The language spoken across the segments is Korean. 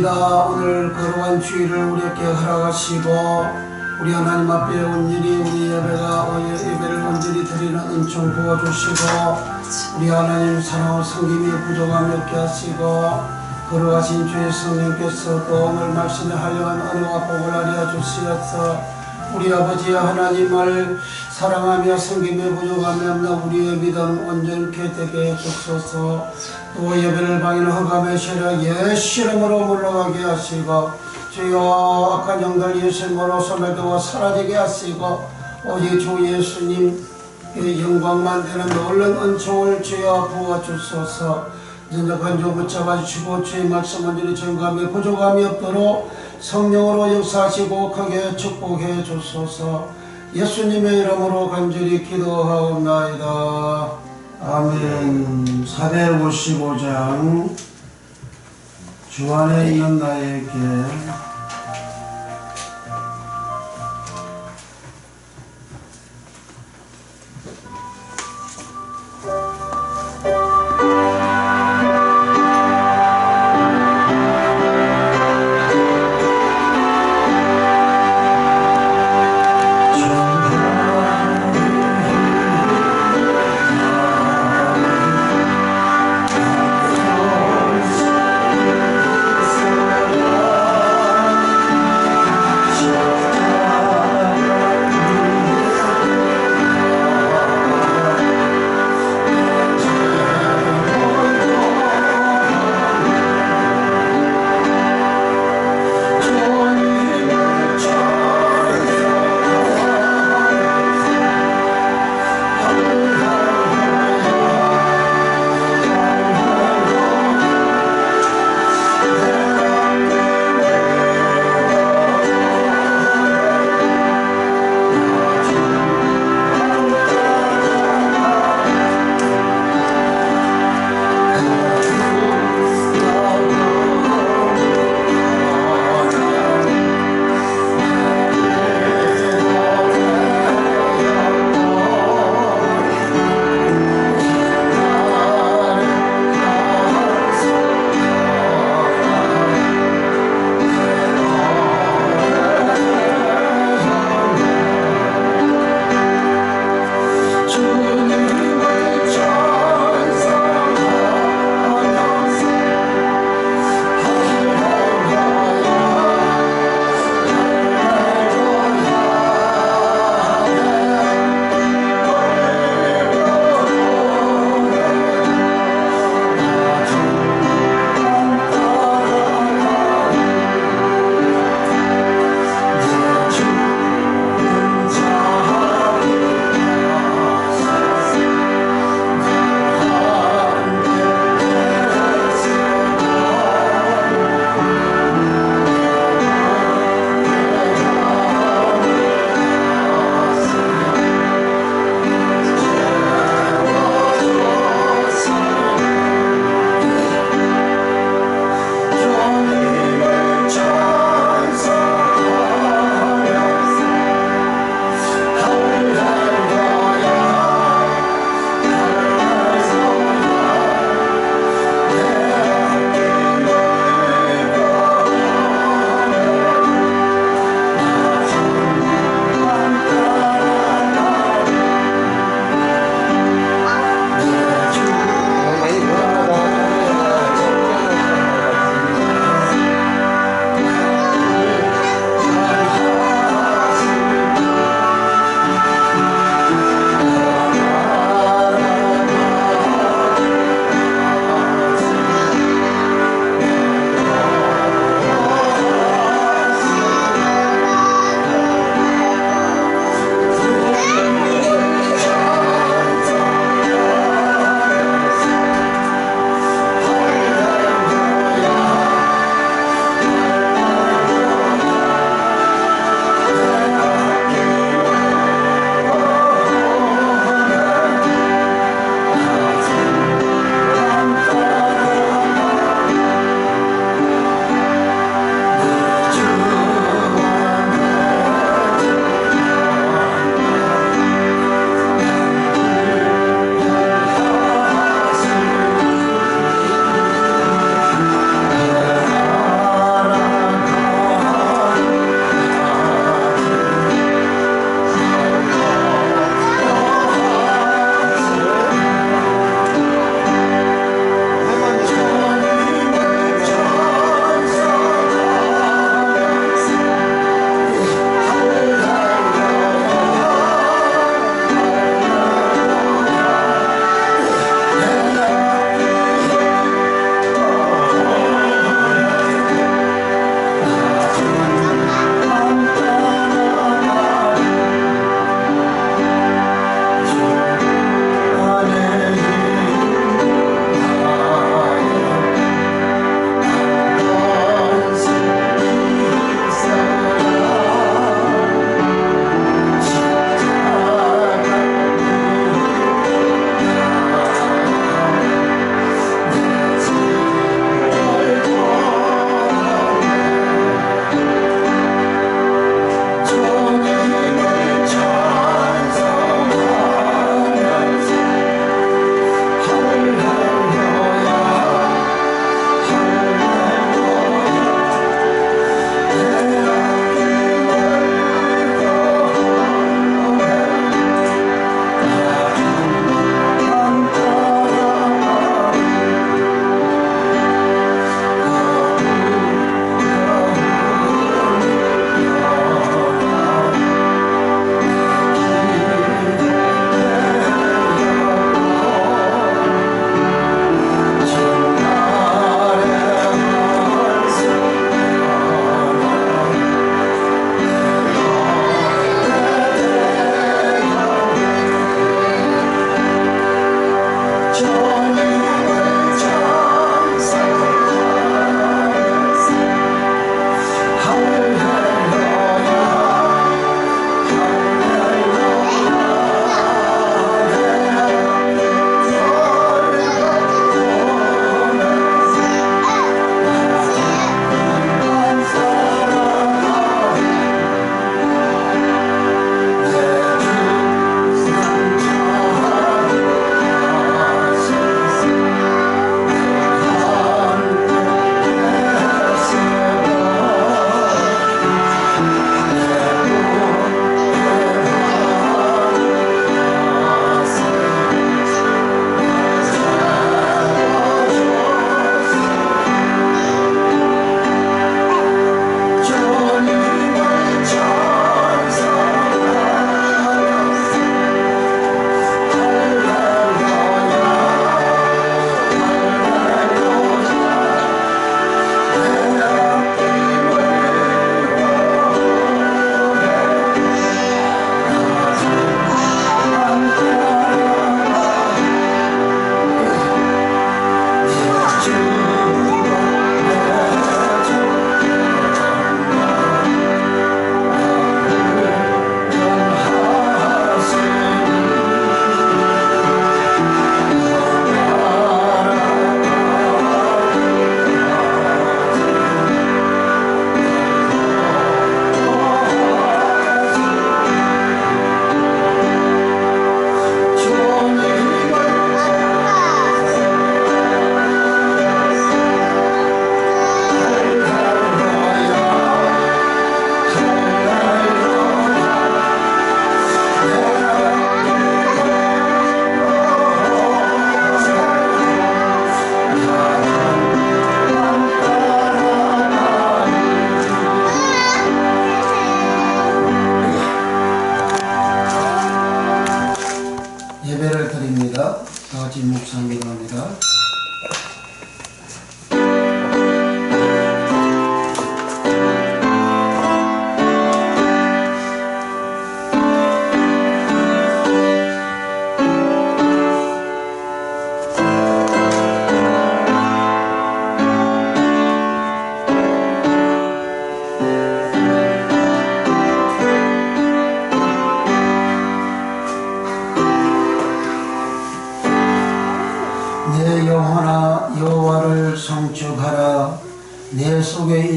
오늘 거룩한 주일을 우리에게 허락하시고 우리 하나님 앞에 온전히 우리 예배를 온전히 드리는 은총 부어주시고 우리 하나님 사랑을 섬김이 부족함이 없게 하시고 거룩하신 주의 성령께서 또 오늘 말씀에 하려는 은혜와 복을 하려 주시어서 우리 아버지 하나님을 사랑하며 섬김에 부족함이 없는 우리의 믿음 온전케 되게 해주소서. 또 예배를 방해는 흑암의 세력 예수 이름으로 물러가게 하시고 주여 악한 영들 예수 이름으로 소멸되고 사라지게 하시고 오직 주 예수님의 영광만 되는 놀라운 은총을 주여 부어주소서. 전적한 주 붙잡아 주시고 주의 말씀 온전히 정감에 부족함이 없도록 성령으로 역사하시고 크게 축복해 주소서. 예수님의 이름으로 간절히 기도하옵나이다. 아멘. 455장 주 안에 있는 나에게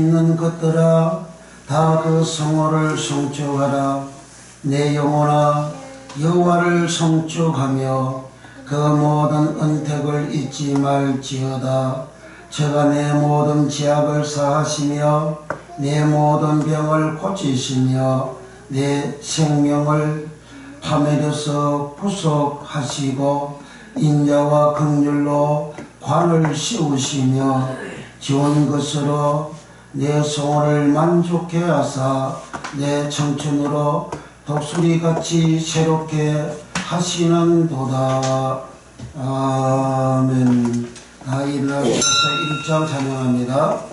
있는 것들아 다 그 성호를 성축하라. 내 영혼아 여호와를 성축하며 그 모든 은택을 잊지 말지어다. 저가 내 모든 죄악을 사하시며 내 모든 병을 고치시며 내 생명을 파멸해서 구속하시고 인자와 긍휼로 관을 씌우시며 좋은 것으로 내 소원을 만족해 하사 내 청춘으로 독수리같이 새롭게 하시는도다. 아멘. 다 일어나셔서 1장 찬양합니다.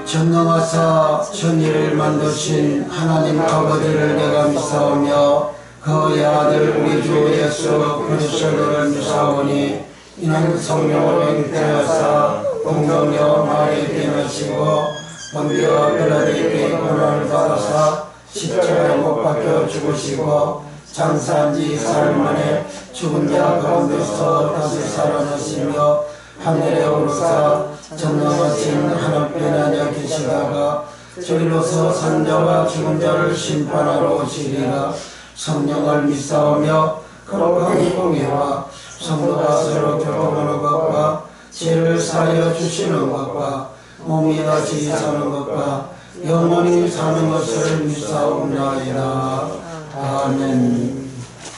전능하사 천지를 만드신 하나님 아버지를 내가 믿사오며 그의 아들 우리 주 예수 그리스도를 믿사오니 이는 성령으로 잉태하사 동정녀 마리아에게 나시고 본디오 빌라도에게 고난을 받아사 십자가에 못 박혀 죽으시고 장사한 지 사흘 만에 죽은 자 가운데서 다시 살아나시며 하늘에 오르사 전능하신 하나님께 앉아 계시다가 저리로서 산자와 죽은 자를 심판하러 오시리라. 성령을 믿사오며 거룩한 공예와 성도가 서로 교통하는 것과 죄를 사하여 주시는 것과 몸이 다시 사는 것과 영원히 사는 것을 믿사옵나이다. 아멘.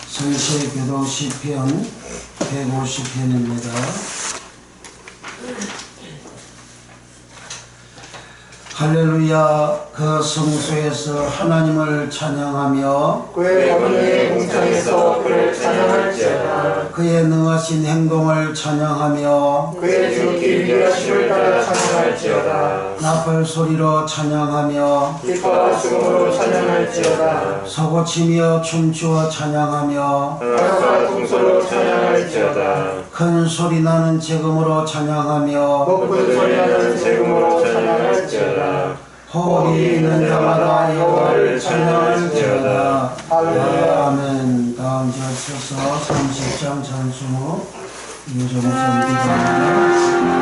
성시교도 시편 150편입니다. 할렐루야. 그 성소에서 하나님을 찬양하며 그의 권능의 공창에서 그를 찬양할지어다. 그의 능하신 행동을 찬양하며 그의 주기 위하심을 따라 찬양할지어다. 나팔 소리로 찬양하며 기뻐와 죽음으로 찬양할지어다. 서고치며 춤추어 찬양하며 나팔과 통소로 찬양할지어다. 큰 소리 나는 재금으로 찬양하며 높은 소리 나는 재금으로 찬양할지어다. 호흡이 있는 자마다 여호와를 찬양할지어다. 아멘. 다음 절 서서 30장 찬송호 유정선 기도합니다.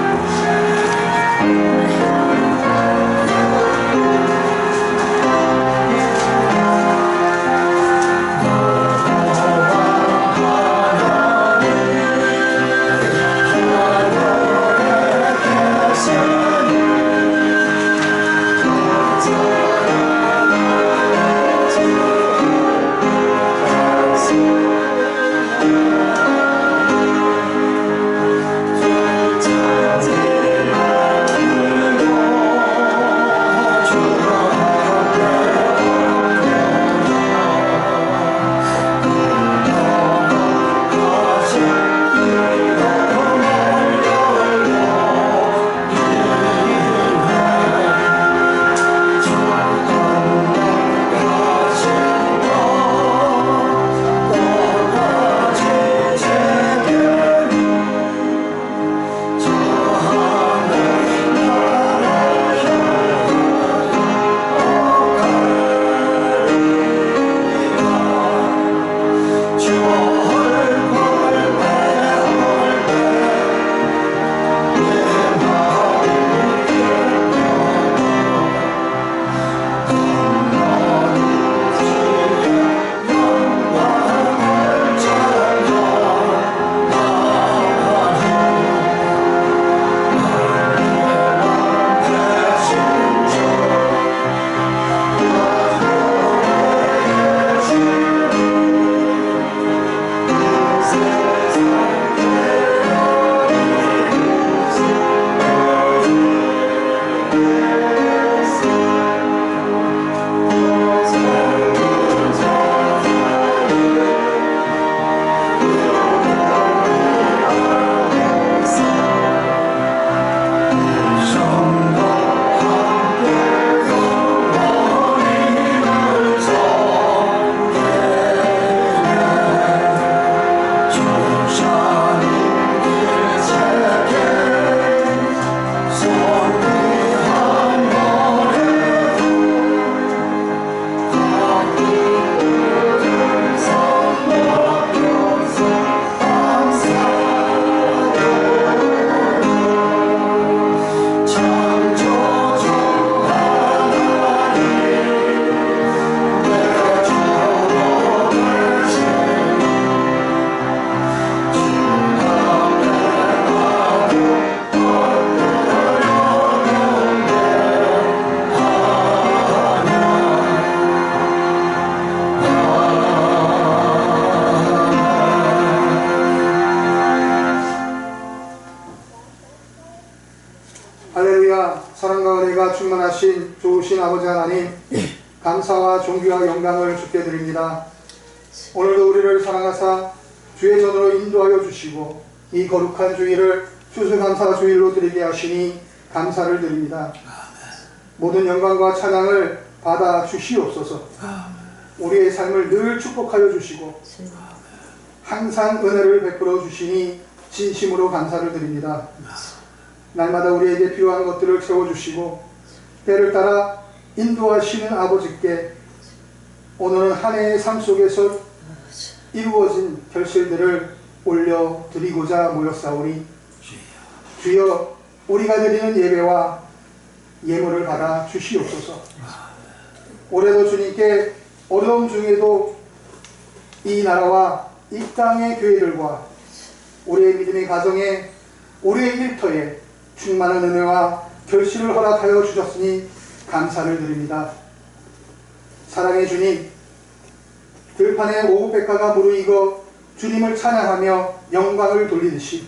주신 아버지 하나님, 감사와 존귀와 영광을 주께 드립니다. 오늘도 우리를 사랑하사 주의 전으로 인도하여 주시고 이 거룩한 주일을 추수감사 주일로 드리게 하시니 감사를 드립니다. 모든 영광과 찬양을 받아 주시옵소서. 우리의 삶을 늘 축복하여 주시고 항상 은혜를 베풀어 주시니 진심으로 감사를 드립니다. 날마다 우리에게 필요한 것들을 채워주시고 때를 따라 인도하시는 아버지께 오늘은 한 해의 삶 속에서 이루어진 결실들을 올려드리고자 모였사오니 주여 우리가 드리는 예배와 예물을 받아 주시옵소서. 올해도 주님께 어려움 중에도 이 나라와 이 땅의 교회들과 우리의 믿음의 가정에 우리의 일터에 충만한 은혜와 결실을 허락하여 주셨으니 감사를 드립니다. 사랑의 주님, 들판에 오곡백화가 무르익어 주님을 찬양하며 영광을 돌리듯이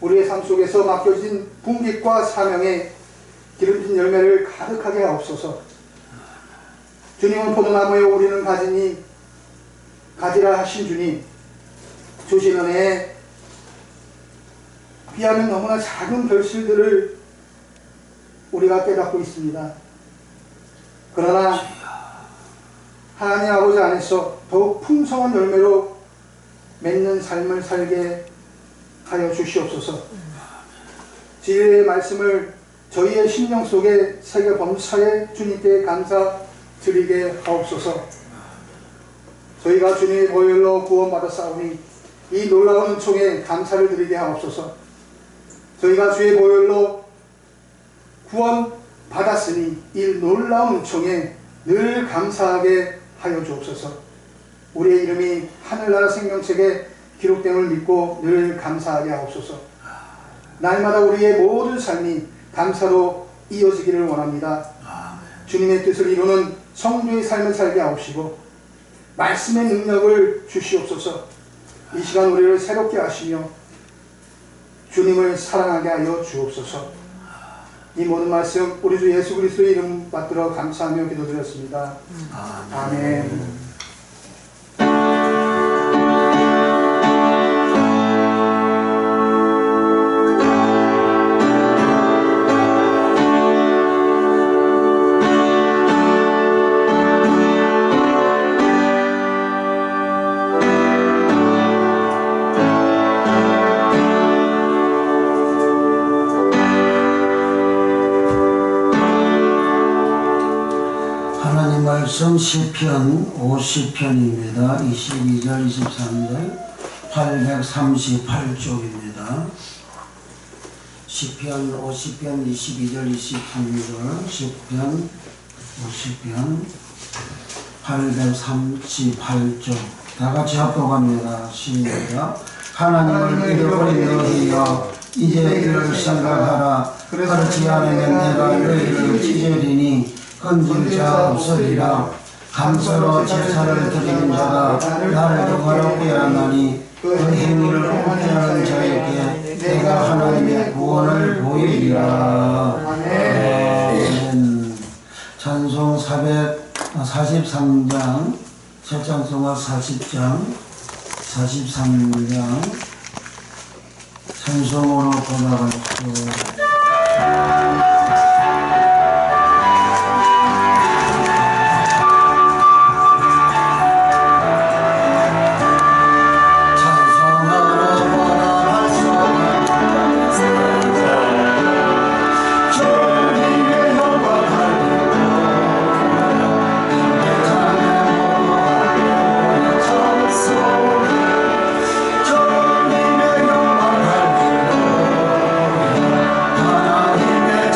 우리의 삶 속에서 맡겨진 분깃과 사명에 기름진 열매를 가득하게 하옵소서. 주님은 포도나무에 우리는 가지니 가지라 하신 주님, 주신 은혜에 비하면 너무나 작은 결실들을 우리가 깨닫고 있습니다. 그러나 하나님 아버지 안에서 더욱 풍성한 열매로 맺는 삶을 살게 하여 주시옵소서. 지혜의 말씀을 저희의 심령 속에 새겨 범사에 주님께 감사드리게 하옵소서. 저희가 주님의 보혈로 구원받았사오니 이 놀라운 은총에 감사를 드리게 하옵소서. 저희가 주의 보혈로 구원받았으니 이 놀라운 은총에 늘 감사하게 하여 주옵소서. 우리의 이름이 하늘나라 생명책에 기록됨을 믿고 늘 감사하게 하옵소서. 날마다 우리의 모든 삶이 감사로 이어지기를 원합니다. 주님의 뜻을 이루는 성도의 삶을 살게 하옵시고 말씀의 능력을 주시옵소서. 이 시간 우리를 새롭게 하시며 주님을 사랑하게 하여 주옵소서. 이 모든 말씀 우리 주 예수 그리스도의 이름 받들어 감사하며 기도드렸습니다. 아멘. 말씀 시편 50편입니다. 22절 23절 838쪽입니다. 시편 50편 22절 23절 시편 50편 838쪽 다같이 합독합니다. 시작. 하나님을 잃어버린 너희여 이제 이를 생각하라. 그렇지 않으면 내가 너희를 찢으리니 건질 자 없으리라. 감사로 제사를 드리는 자가 나를 영화롭게 하나니 그 행위를 옹호하는 자에게 내가 하나님의 구원을 보이리라. 아멘. 찬송 43장 첫 찬송가 40장 43장 찬송으로 고백하시오. 하나님의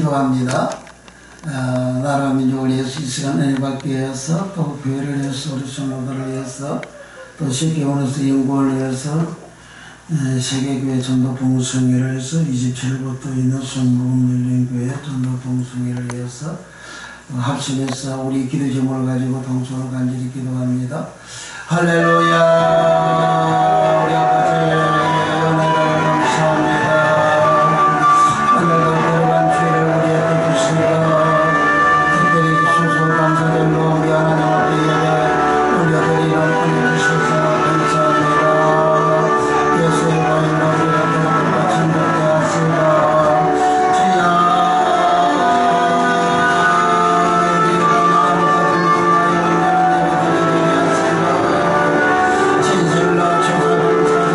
기도합니다. 나라 민족을 위해서 이 시간 은혜 받기 위해서 또 교회를 위해서 우리 성도들을 위해서 또 세계원에서 연구를 위해서 세계교회 전도 봉성회를 위해서 27곳도 있는 성북밀린교회 전도 봉성회를 위해서 합심해서 우리 기도 제목을 가지고 동서로 간절히 기도합니다. 할렐루야. 우리 아버지 은혜를 감사합니다. 오늘도 들어간 죄를 우리에게 주시고 특별히 소소 감사절로 우리 하나님 앞에 예배 올려드리는 은혜 주셔서 감사합니다. 예수의 보혈로 우리를 거듭과 진정케 하시고 주여 진실로 조사를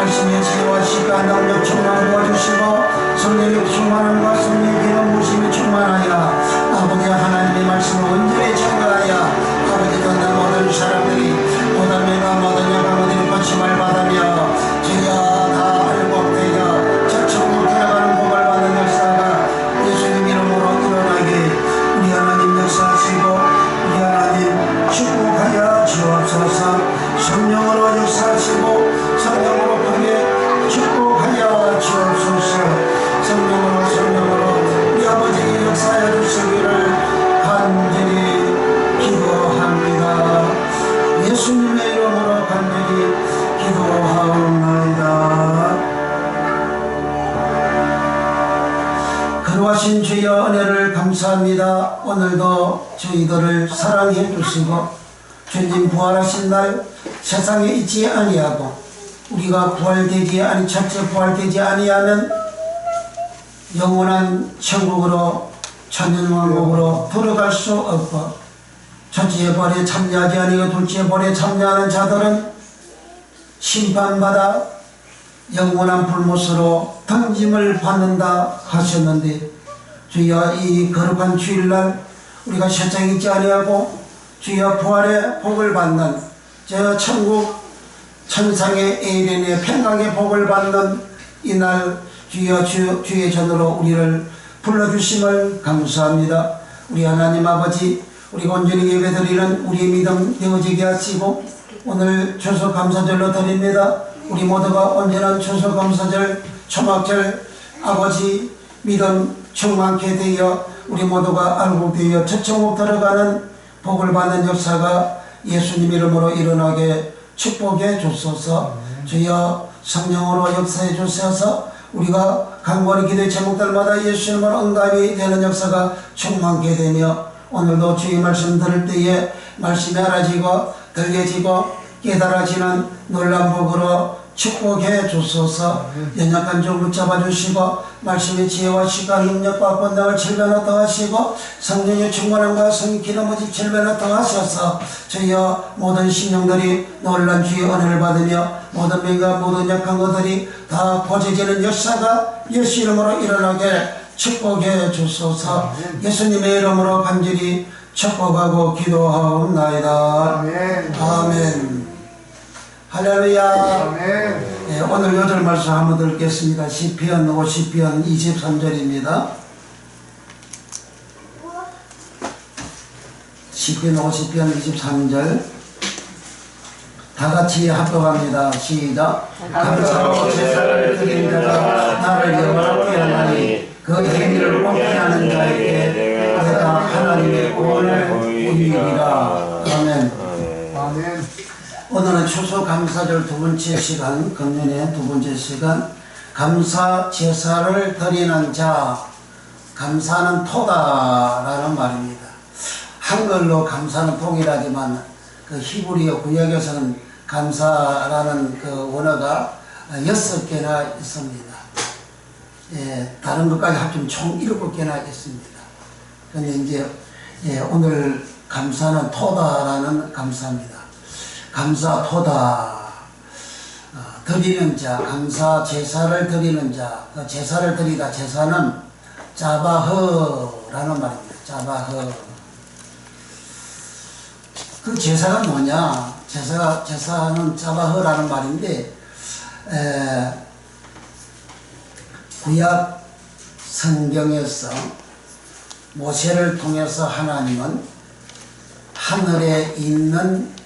말씀의 지혜와 시간 능력 충만 도와주시고 성령의 충만함과 성령의 기름 부심이 충만하여 아버지 하나님의 말씀을 온전히 전가하여 아버지 듣는 모든 사람들이 모든 내가 모든 여가모들이 거침을 받으며 주여 다 회복되어 저 천국 들어가는 복을 받는 역사가 예수님 이름으로 일어나게 우리 하나님 역사하시고 우리 하나님 축복하여 주옵소서. 성령으로 역사하시고 성령으로 통해 축복하여 주옵소서. 성령으로 우리 아버지 역사해 주시기를 간절히 기도합니다. 예수님의 이름으로 간절히 기도하옵나이다. 거룩하신 주여 은혜를 감사합니다. 오늘도 저희들을 사랑해 주시고 주님 부활하신 날 세상에 있지 아니하고 우리가 부활되지 아니 첫째 부활되지 아니하면 영원한 천국으로 천년왕국으로 들어갈 수 없고 첫째 벌에 참여하지 아니고 둘째 벌에 참여하는 자들은 심판받아 영원한 불못으로 던짐을 받는다 하셨는데 주여 이 거룩한 주일날 우리가 세상에 있지 아니하고 주여 부활의 복을 받는 저 천국 천상의 에이렌의 평강의 복을 받는 이날 주여 주의 전으로 우리를 불러주심을 감사합니다. 우리 하나님 아버지 우리가 온전히 예배드리는 우리의 믿음 되어지게 하시고 오늘 추수감사절로 드립니다. 우리 모두가 온전한 추수감사절 초막절 아버지 믿음 충만케 되어 우리 모두가 알고 되어 저 천국 들어가는 복을 받는 역사가 예수님 이름으로 일어나게 축복해 주소서. 주여 성령으로 역사해 주셔서 우리가 간구하는 기도의 제목들마다 예수 이름으로 응답이 되는 역사가 충만케 되며 오늘도 주의 말씀 들을 때에 말씀이 알아지고 들려지고 깨달아지는 놀라운 복으로 축복해 주소서. 연약한 종 붙잡아 주시고 말씀의 지혜와 시간 능력과 권능을 질변을 더하시고 성령의 충만함과 성의 기름을 질변을 더하셔서 주여 모든 심령들이 놀란 주의 은혜를 받으며 모든 병과 모든 약한 것들이 다 고쳐지는 역사가 예수 이름으로 일어나게 축복해 주소서. 예수님의 이름으로 간절히 축복하고 기도하옵나이다. 아멘. 아멘. 할렐루야. 아멘. 네, 오늘 요절 말씀 한번 듣겠습니다. 시편 50편 23절입니다. 시편 50편 23절 다같이 합독합니다. 시작. 감사로 제사를 드린 자가 나를 영원하게 하나니 그 행위를 옳게 하는 자에게 내가 하나님의 구원을 보이리라. 아멘. 아멘. 오늘은 추수감사절 두 번째 시간, 금년의 두 번째 시간, 감사 제사를 드리는 자, 감사는 토다라는 말입니다. 한글로 감사는 동일하지만 그 히브리어 구역에서는 감사라는 그 원어가 6개나 있습니다. 예, 다른 것까지 합치면 총 7개나 있습니다. 근데 이제 오늘 감사는 토다라는 감사입니다. 감사 토다, 드리는 자, 감사 제사를 드리는 자, 그 제사를 드리다, 제사는 자바흐라는 말입니다. 자바흐. 그 제사가 뭐냐? 제사는 자바흐라는 말인데, 구약 성경에서 모세를 통해서 하나님은 하늘에 있는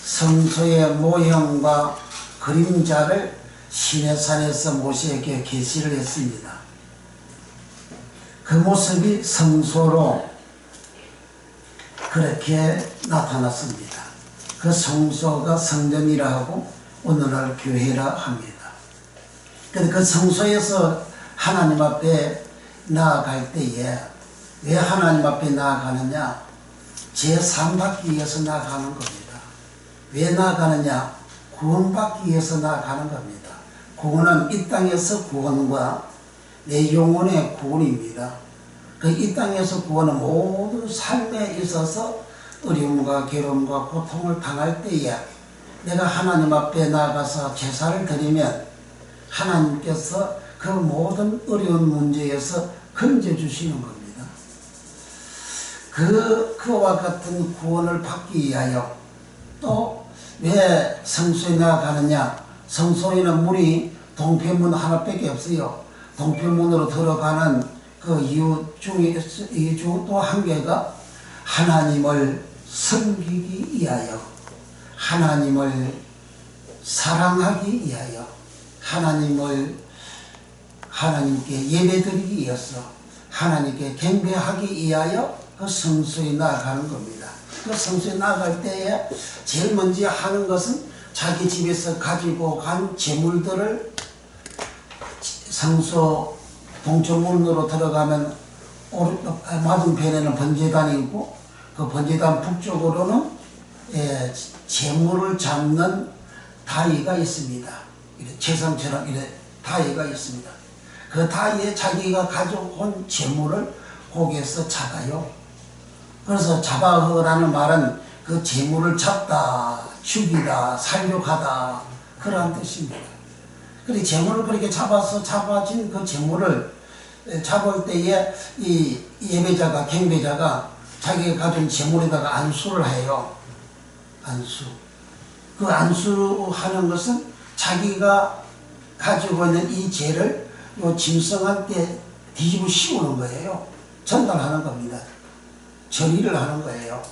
성소의 모형과 그림자를 시내산에서 모세에게 계시를 했습니다. 그 모습이 성소로 그렇게 나타났습니다. 그 성소가 성전이라 하고 오늘날 교회라 합니다. 그런데 그 성소에서 하나님 앞에 나아갈 때에 왜 하나님 앞에 나아가느냐? 제3받기 위해서 나아가는 겁니다. 왜 나아가느냐? 구원받기 위해서 나아가는 겁니다. 구원은 이 땅에서 구원과 내 영혼의 구원입니다. 그 이 땅에서 구원은 모든 삶에 있어서 어려움과 괴로움과 고통을 당할 때에 내가 하나님 앞에 나가서 제사를 드리면 하나님께서 그 모든 어려운 문제에서 건져주시는 겁니다. 그와 같은 구원을 받기 위하여 또 왜 성소에 나가느냐? 성소에는 문이 동편문 하나밖에 없어요. 동편문으로 들어가는 그 이유 중에 또 한 개가 하나님을 섬기기 위하여, 하나님을 사랑하기 위하여, 하나님께 예배드리기 위해서, 하나님께 경배하기 위하여 그 성소에 나아가는 겁니다. 그 성소에 나아갈 때에 제일 먼저 하는 것은 자기 집에서 가지고 간 재물들을 성소 동쪽문으로 들어가면 맞은편에는 번제단이 있고 그 번제단 북쪽으로는 재물을 잡는 다리가 있습니다. 채상처럼 이렇게 다리가 있습니다. 그 다리에 자기가 가져온 재물을 거기에서 잡아요. 그래서 잡아라는 말은 그 재물을 잡다, 죽이다, 살려가다 그러한 뜻입니다. 그리고 재물을 그렇게 잡아진 그 재물을 잡을 때에 이 예배자가, 경배자가 자기가 가진 재물에다가 안수를 해요. 안수. 그 안수하는 것은 자기가 가지고 있는 이 죄를 요 짐승한테 뒤집어 씌우는 거예요. 전달하는 겁니다. 처리를 하는 거예요.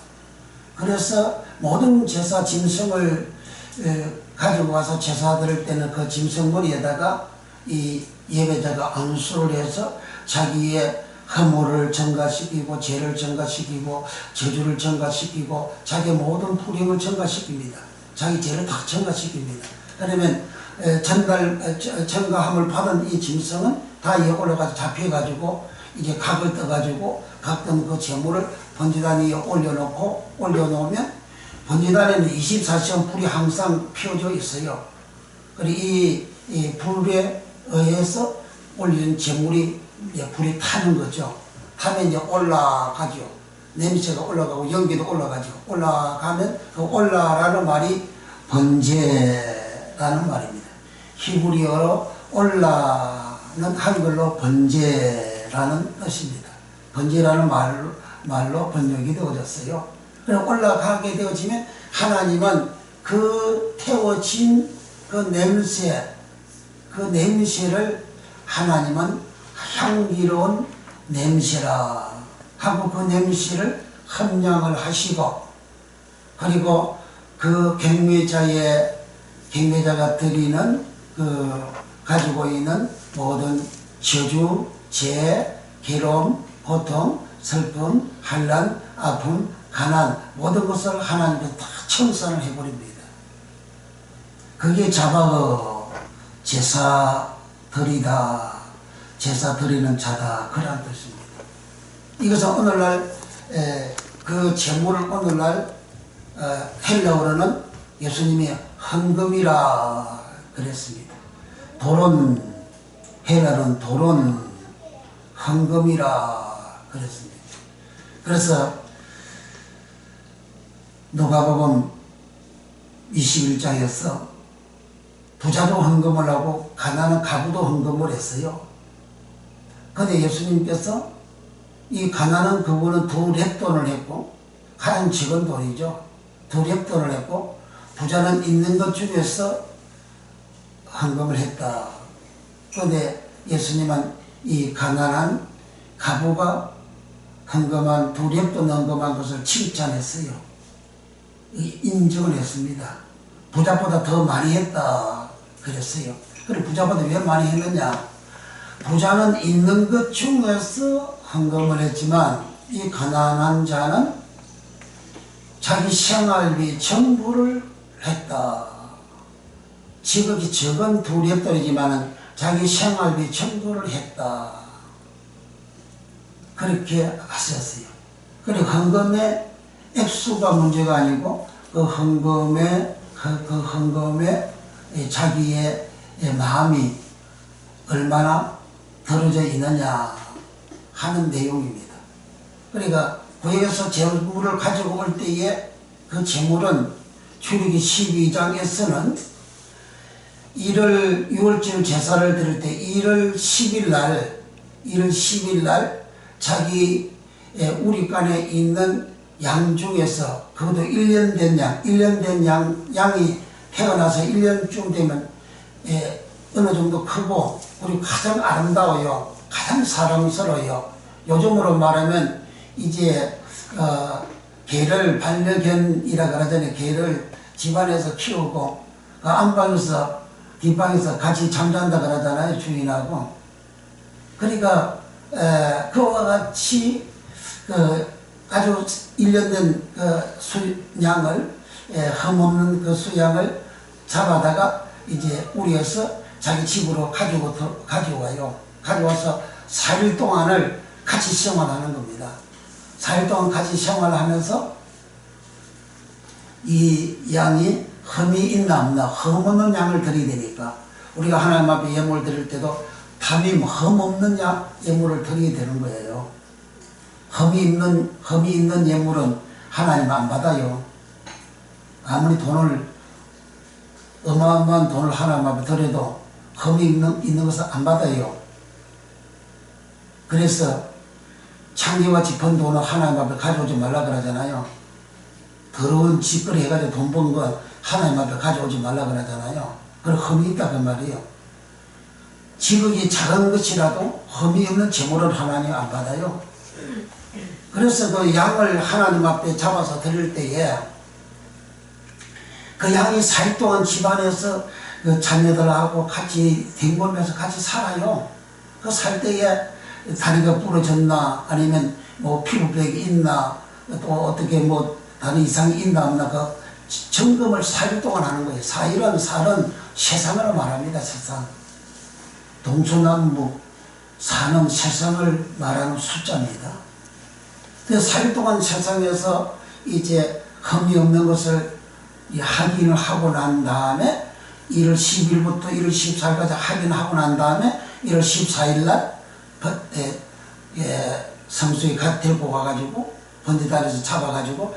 그래서 모든 제사 짐승을 가지고 와서 제사 드릴 때는 그 짐승 머리에다가 이 예배자가 안수를 해서 자기의 허물을 전가시키고 죄를 전가시키고 저주를 전가시키고 자기의 모든 불행을 전가시킵니다. 자기 죄를 다 전가시킵니다. 그러면 전가함을 받은 이 짐승은 다 위에 올라가서 잡혀가지고 이제 각을 떠가지고 각던 그 재물을 번제단 위에 올려놓으면 번제단에는 24시간 불이 항상 피워져 있어요. 그리고 이 불에 의해서 올리는 재물이 불이 타는 거죠. 타면 이제 올라가죠. 냄새가 올라가고 연기도 올라가죠. 올라가면 그 올라라는 말이 번제라는 말입니다. 히브리어로 올라는 한글로 번제라는 뜻입니다. 번제라는 말로 번역이 되어졌어요. 그럼 올라가게 되어지면 하나님은 그 태워진 그 냄새를 하나님은 향기로운 냄새라 하고 그 냄새를 흠양을 하시고, 그리고 그 경매자가 드리는 그 가지고 있는 모든 저주, 죄, 괴로움, 고통, 슬픔, 환난, 아픔, 가난 모든 것을 하나님께 다 청산을 해버립니다. 그게 자바그 제사 드리는 자다 그런 뜻입니다. 이것은 오늘날 그 제물을 오늘날 헬라어로는 예수님이 헌금이라 그랬습니다. 헬라어는 도론 헌금이라 그랬습니다. 그래서 누가복음 21장에서 부자도 헌금을 하고 가난한 가부도 헌금을 했어요. 그런데 예수님께서 이 가난한 그분은 2렙돈을 했고, 가장 적은 돈이죠. 2렙돈을 했고, 부자는 있는 것 중에서 헌금을 했다. 그런데 예수님은 이 가난한 가부가 헌금한 2렙돈 헌금한 것을 칭찬했어요. 인정을 했습니다. 부자보다 더 많이 했다 그랬어요. 그래 부자보다 왜 많이 했느냐? 부자는 있는 것 중에서 헌금을 했지만 이 가난한 자는 자기 생활비 전부를 했다. 지극히 적은 2렙돈이지만 자기 생활비 전부를 했다. 그렇게 하셨어요. 그리고 헌금의 액수가 문제가 아니고 그 헌금에 자기의 마음이 얼마나 들어져 있느냐 하는 내용입니다. 그러니까 구에서 재물을 가지고 올 때에 그 재물은 출애굽기 12장에서는 1월 6월절 제사를 드릴 때 1월 10일 날 자기 우리간에 있는 양 중에서 그것도 1년 된 양이 태어나서 1년쯤 되면 어느 정도 크고 우리 가장 아름다워요. 가장 사랑스러워요. 요즘으로 말하면 이제 개를 반려견이라 그러잖아요. 개를 집안에서 키우고 안방에서 뒷방에서 같이 잠잔다 그러잖아요. 주인하고. 그러니까 그와 같이 아주 1년 된 수양을 흠없는 그 수양을 잡아다가 이제 우리에서 자기 집으로 가져와요. 가져와서 4일 동안을 같이 생활하는 겁니다. 4일 동안 같이 생활하면서 이 양이 흠이 있나 없나, 흠 없는 양을 드려야 되니까 우리가 하나님 앞에 예물 드릴 때도 담임 흠 없는 예물을 드려야 되는 거예요. 흠이 있는 예물은 하나님 안 받아요. 아무리 어마어마한 돈을 하나님 앞에 드려도 흠이 있는 것을 안 받아요. 그래서 창기와 짚은 돈을 하나님 앞에 가져오지 말라 그러잖아요. 더러운 짓거리 해가지고 돈 번 거 하나님 앞에 가져오지 말라 그러잖아요. 그런 흠이 있다 그 말이에요. 지극히 작은 것이라도 흠이 없는 제물은 하나님 안 받아요. 그래서 그 양을 하나님 앞에 잡아서 드릴 때에 그 양이 4일 동안 집안에서 그 자녀들하고 같이 댕기면서 같이 살아요. 그 살 때에 다리가 부러졌나 아니면 뭐 피부백이 있나 또 어떻게 뭐 다른 이상이 있나 없나 그 점검을 4일 동안 하는 거예요. 4일은 세상으로 말합니다. 세상. 동서남북 사는 세상을 말하는 숫자입니다. 그래서 4일 동안 세상에서 이제 흠이 없는 것을 확인을 하고 난 다음에 1월 10일부터 1월 14일까지 확인하고 난 다음에 1월 14일 날 성수에 데리고 가가지고 번제단에서 잡아가지고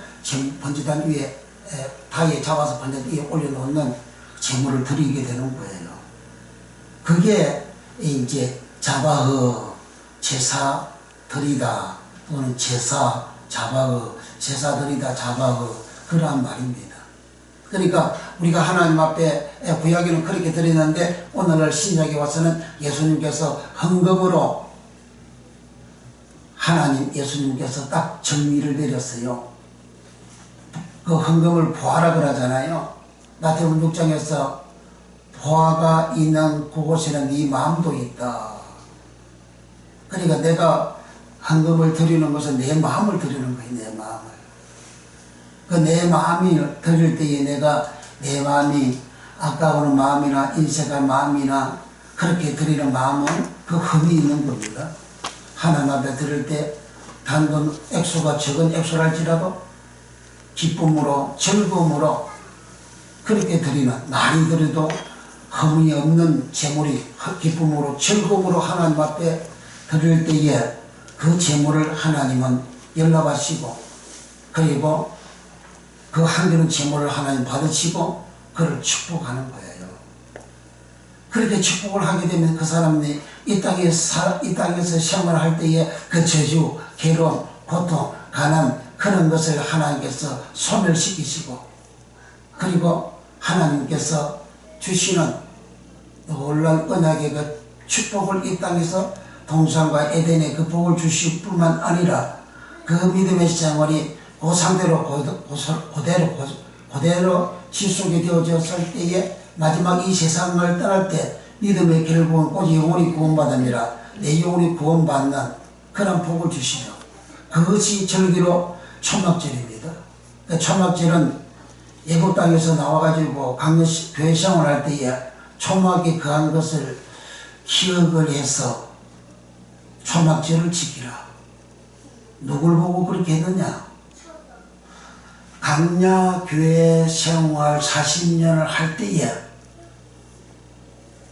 번제단 위에 다리에 잡아서 번제단 위에 올려놓는 제물을 드리게 되는 거예요. 그게 이제 자바흐 제사 드리다 또는 제사 자바흐 제사 드리다 자바흐 그러한 말입니다. 그러니까 우리가 하나님 앞에 구약에는 그렇게 드리는데 오늘날 신약에 와서는 예수님께서 헌금으로 예수님께서 딱 정의를 내렸어요. 그 헌금을 보아라 그러잖아요. 마태복음 6장에서 보아가 있는 그곳에는 네 마음도 있다. 그러니까 내가 헌금을 드리는 것은 내 마음을 드리는 거예요. 내 마음을. 그 내 마음이 드릴 때에 내가 내 마음이 아까우는 마음이나 인색한 마음이나 그렇게 드리는 마음은 그 흠이 있는 겁니다. 하나님 앞에 드릴 때 단돈 액수가 적은 액수랄지라도 기쁨으로 즐거움으로 그렇게 드리는 많이 드려도 흠이 없는 제물이 기쁨으로 즐거움으로 하나님 앞에 드릴 때에 그 제물을 하나님은 연락하시고 그리고 그 한겨는 제물을 하나님 받으시고 그를 축복하는 거예요. 그렇게 축복을 하게 되면 그 사람이 이 땅에서 생활할 때에 그 저주, 괴로움, 고통, 가난 그런 것을 하나님께서 소멸시키시고 그리고 하나님께서 주시는 놀라운 언약의 그 축복을 이 땅에서 동산과 에덴의 그 복을 주실 뿐만 아니라 그 믿음의 생활이 그 상태로 그대로 지속이 되어졌을 때에 마지막 이 세상을 떠날 때 믿음의 결국은 곧 영혼이 구원받으니라 내 영혼이 구원받는 그런 복을 주시며 그것이 절기로 초막절입니다. 그 초막절은 예국 땅에서 나와가지고 교회 생활할 때에 초막에 거한 것을 기억을 해서 초막절을 지키라. 누굴 보고 그렇게 했느냐? 강야 교회 생활 40년을 할 때에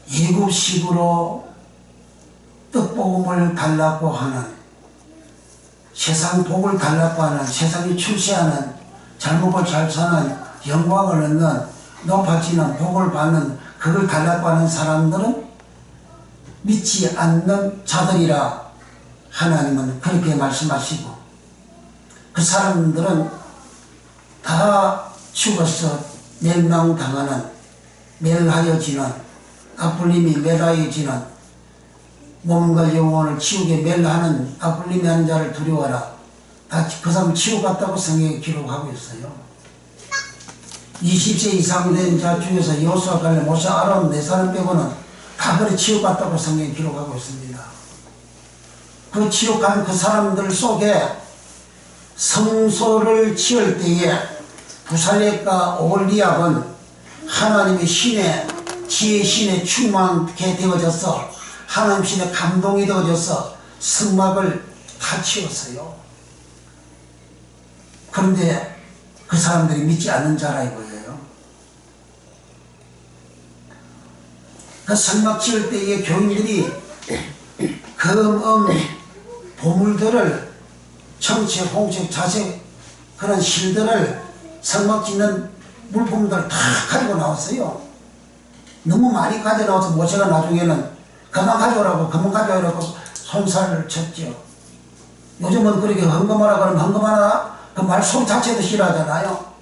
예국식으로 떡볶음을 달라고 하는 세상 복을 달라고 하는 세상이 출세하는 잘먹고 잘 사는 영광을 얻는, 높아지는, 복을 받는, 그걸 달라고 하는 사람들은 믿지 않는 자들이라 하나님은 그렇게 말씀하시고, 그 사람들은 다 죽어서 멸망당하는, 멸하여지는, 악불림이 멸하여지는, 몸과 영혼을 지옥에 멸하는 악불림이 하는 자를 두려워하라. 다 그 사람 지옥 갔다고 성경에 기록하고 있어요. 20세 이상 된 자 중에서 여호수아, 갈렙, 모세, 아론 네 사람 빼고는 다 그래 지옥 갔다고 성경에 기록하고 있습니다. 그 지옥 간 그 사람들 속에 성소를 지을 때에 부살렉과 오홀리압은 하나님의 신의 지혜 신에 충만하게 되어져서 하나님 신의 감동이 되어져서 성막을 다 치웠어요. 그런데 그 사람들이 믿지 않는 자라 이거예요. 그 성막 지을 때의 교인들이 금음 보물들을 청채, 홍채, 자색 그런 실들을 성막 짓는 물품들을 다 가지고 나왔어요. 너무 많이 가져 나와서 모세가 나중에는 그만 가져오라고 그만 가져오라고 손살을 쳤죠. 요즘은 그렇게 헌금하라 그러면 헌금하라 그 말씀 자체도 싫어하잖아요.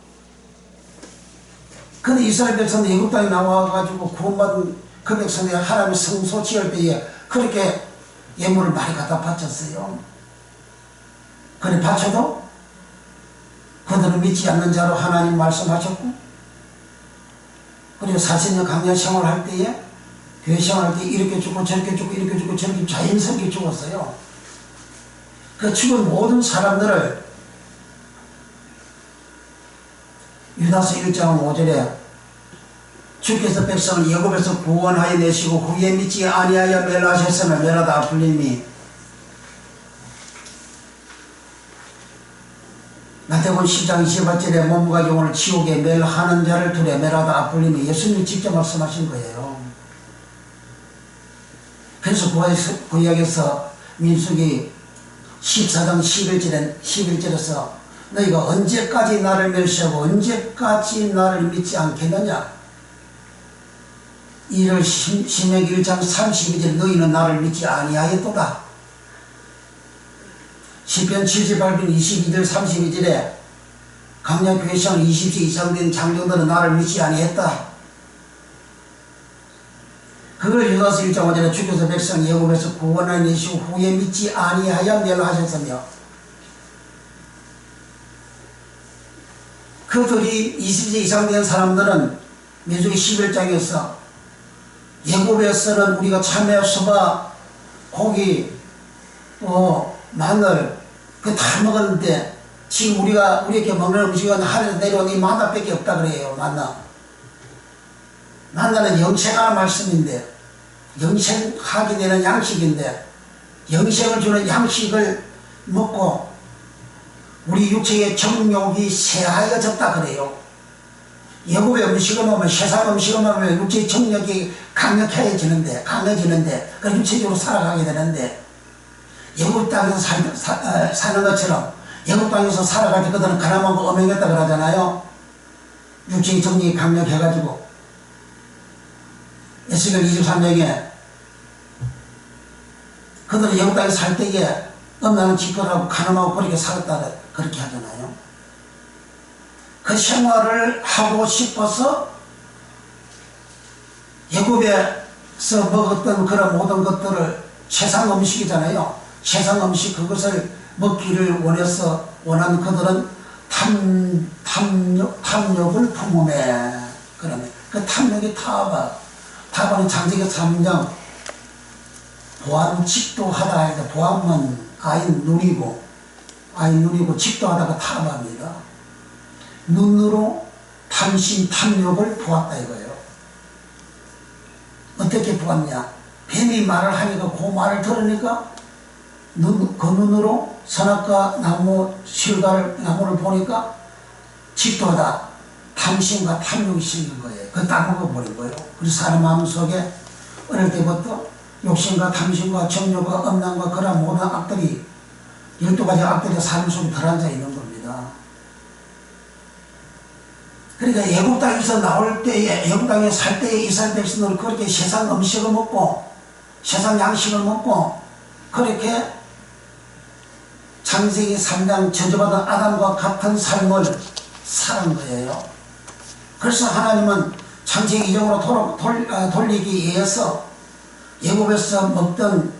근데 이스라엘 백성들 애굽 땅에 나와가지고 구원받은 그 백성들이 하나님의 성소 지을 때에 그렇게 예물을 많이 갖다 바쳤어요. 그래 바쳐도 그들은 믿지 않는 자로 하나님 말씀하셨고, 그리고 40년 강연 생활할 때에 교회 생활할 때 이렇게 죽고 저렇게 죽고 이렇게 죽고 저렇게 자연스럽게 죽었어요. 그 죽은 모든 사람들을 유다서 1장 5절에 주께서 백성을 애굽에서 구원하여 내시고 후에 믿지 아니하여 멸하셨으나 멸하다 아플림이, 마태복음 10장 28절에 몸과 영혼을 지옥에 멸하는 자를 두려 멸하다 아플림이, 예수님이 직접 말씀하신 거예요. 그래서 구약에서 민수기 14장 11절에서 너희가 언제까지 나를 멸시하고 언제까지 나를 믿지 않겠느냐, 이를 신명기 1장 32절 너희는 나를 믿지 아니하였도다. 시편 78편 22절 32절에 강약교회생활 20세 이상 된 장정들은 나를 믿지 아니했다. 그걸 유다서 1장 5절에 주께서 백성 애굽에서 구원하여 내시고 후에 믿지 아니하여 멸하셨으며, 그들이 20세 이상 된 사람들은 민수기 11장에서 애굽에서는 우리가 참외, 수박, 고기, 또 마늘 그 다 먹었는데 지금 우리에게 먹는 음식은 하늘에서 내려온 이 만나밖에 없다 그래요. 만나는 영생하는 말씀인데, 영생하게 되는 양식인데, 영생을 주는 양식을 먹고 우리 육체의 정욕이 쇠하여졌다 그래요. 애굽의 음식을 먹으면, 세상 음식을 먹으면 육체의 정욕이 강력해지는데 그 육체적으로 살아가게 되는데, 애굽 땅에서 사는 것처럼 애굽 땅에서 살아갈 때 그들은 가난하고 엄행했다 그러잖아요. 육체의 정욕이 강력해가지고. 에스겔 23장에 그들은 애굽 땅에 살 때에 엄나는 짓거리하고 가늠하고 그렇게 살았다 그렇게 하잖아요. 그 생활을 하고 싶어서 애굽에서 먹었던 그런 모든 것들을 세상 음식이잖아요. 세상 음식 그것을 먹기를 원한 그들은 탐욕을 품음에, 그러면 그 탐욕이 타바는 창세기 3장 보암 직도하다 할 때, 보암은 아인 누리고 직도하다가 타바입니다. 눈으로 탐심 탐욕을 보았다 이거예요. 어떻게 보았냐, 뱀이 말을 하니까 그 말을 들으니까 그 눈으로 선악과 나무 실과를 나무를 보니까 직도하다 탐심과 탐욕이 생긴 거예요. 그거 딱 먹어버린 거예요. 그래서 사람 마음속에 어릴 때부터 욕심과 탐심과 정욕과 엄난과 그런 모든 악들이 12가지 악들이 삶 속에 들어앉아 있는 겁니다. 그러니까 애굽 땅에서 나올 때에, 애굽 땅에 살 때에 이스라엘 백성들은 그렇게 세상 음식을 먹고 세상 양식을 먹고 그렇게 창세기 3장 저주받은 아담과 같은 삶을 사는 거예요. 그래서 하나님은 창세기 이전으로 돌리기 위해서 애굽에서 먹던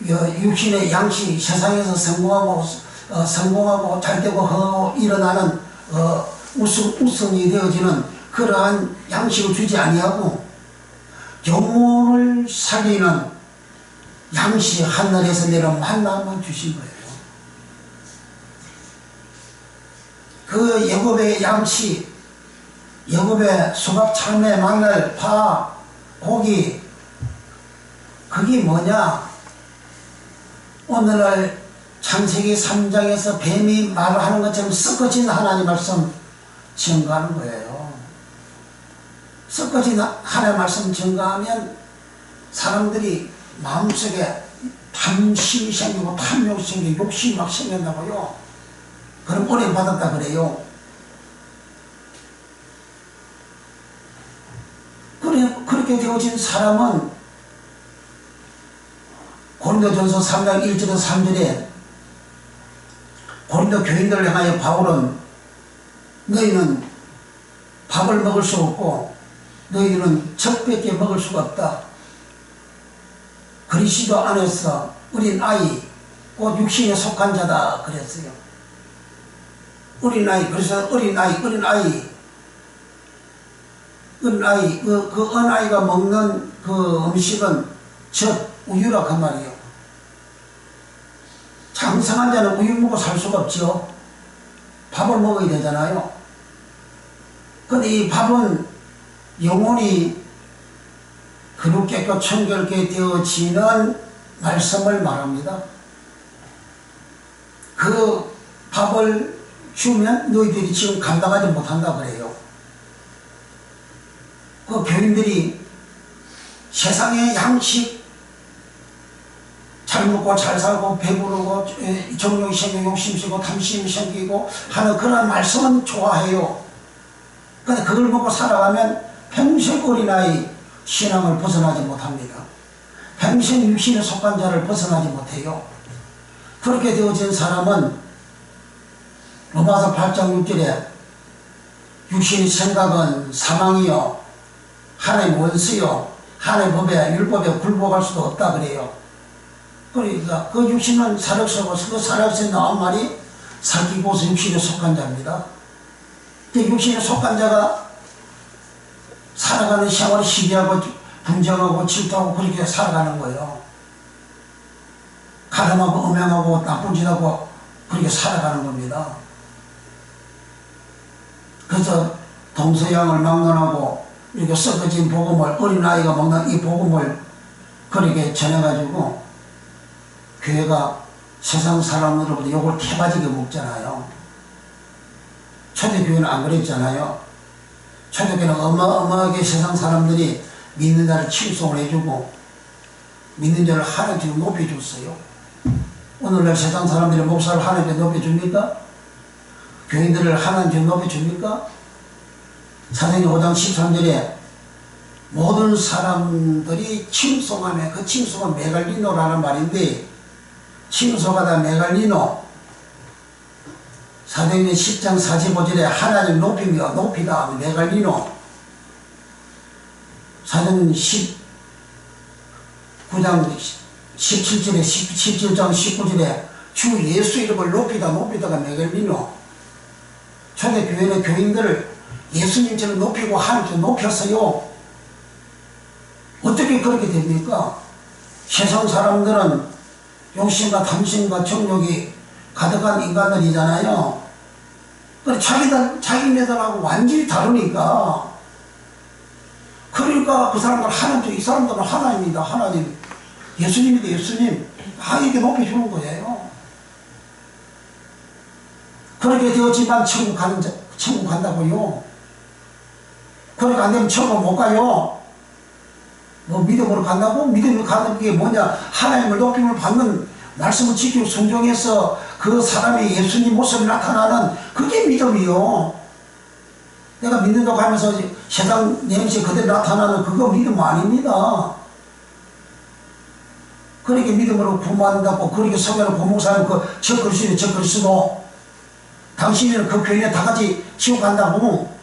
육신의 양식, 세상에서 성공하고 잘되고 허하고 일어나는 우승이 되어지는 그러한 양식을 주지 아니하고 영혼을 살리는 양식, 하늘에서 내려온 만나만 주신 거예요. 그 애굽의 양식, 애굽의 수박, 참외, 마늘, 파, 고기, 그게 뭐냐? 오늘날 창세기 3장에서 뱀이 말하는 것처럼 썩어진 하나님 말씀 증거하는 거예요. 썩어진 하나님 말씀 증거하면 사람들이 마음속에 탐심이 생기고 탐욕이 생기고 욕심이 막 생긴다고요. 그럼 은혜 받았다 그래요. 그렇게 되어진 사람은 고린도전서 3장 1절에서 3절에 고린도 교인들을 향하여 바울은 너희는 밥을 먹을 수 없고 너희는 젖밖에 먹을 수가 없다. 그리스도 안에서 어린 아이 곧 육신에 속한 자다 그랬어요. 어린 아이, 그래서 어린 아이 그 어린아이가 먹는 그 음식은 젖, 우유라 그 말이에요. 장성한 자는 우유 먹고 살 수가 없죠. 밥을 먹어야 되잖아요. 근데 이 밥은 영혼이 그릇게 청결게 되어지는 말씀을 말합니다. 그 밥을 주면 너희들이 지금 감당하지 못한다 그래요. 그 교인들이 세상의 양식 잘 먹고 잘 살고 배부르고 정욕이 생기고 욕심이고 탐심이 생기고 하는 그런 말씀은 좋아해요. 근데 그걸 먹고 살아가면 평생 어린아이 신앙을 벗어나지 못합니다. 평생 육신에 속한 자를 벗어나지 못해요. 그렇게 되어진 사람은 로마서 8장 6절에 육신의 생각은 사망이요 하나님 원수요 하나님 법에 율법에 굴복할 수도 없다 그래요. 그러니까 그 육신은 사력서고 그 사력서에 나온 말이 사기고서 육신에 속한 자입니다. 그 육신에 속한 자가 살아가는 생활을 시기하고 분쟁하고 질투하고 그렇게 살아가는 거예요. 가늠하고 음행하고 나쁜 짓하고 그렇게 살아가는 겁니다. 그래서 동서양을 막론하고 이렇게 썩어진 복음을 어린아이가 먹는 이 복음을 그렇게 전해가지고 교회가 세상 사람으로부터 욕을 태바지게 먹잖아요. 초대교회는 안 그랬잖아요. 초대교회는 어마어마하게 세상 사람들이 믿는 자를 칭송을 해주고 믿는 자를 하나님께 높여줬어요. 오늘날 세상 사람들이 목사를 하나님께 높여줍니까? 교인들을 하나님께 높여줍니까? 사도행전 5장 13절에 모든 사람들이 칭송하며 그 칭송은 메갈리노라는 말인데 칭송하다 메갈리노 사도행전 10장 45절에 하나님 높이며 높이다 메갈리노 사도행전 19장 17절에 17장 19절에 주 예수 이름을 높이다 높이다가 메갈리노 초대교회는 교인들을 예수님처럼 높이고 하나님께 높였어요. 어떻게 그렇게 됩니까? 세상 사람들은 욕심과 탐심과 정욕이 가득한 인간들이잖아요. 그래 자기네들하고 완전히 다르니까 그러니까 그 사람들 하나님, 이 사람들은 하나님이다 하나님, 예수님이다 예수님 이렇게 높여주는 거예요. 그렇게 되었지만 천국 간다고요. 그렇게 안 되면 천국 못 가요. 뭐 믿음으로 간다고? 믿음으로 가는 게 뭐냐? 하나님을 높임을 받는 말씀을 지키고 순종해서 그 사람이 예수님 모습이 나타나는 그게 믿음이요. 내가 믿는다고 하면서 세상 내음새 그대로 나타나는 그거 믿음 아닙니다. 그렇게 믿음으로 구원한다고 그렇게 성경을 고목사는 저 그리스도 당신은 그 교인에 다 같이 지옥 간다고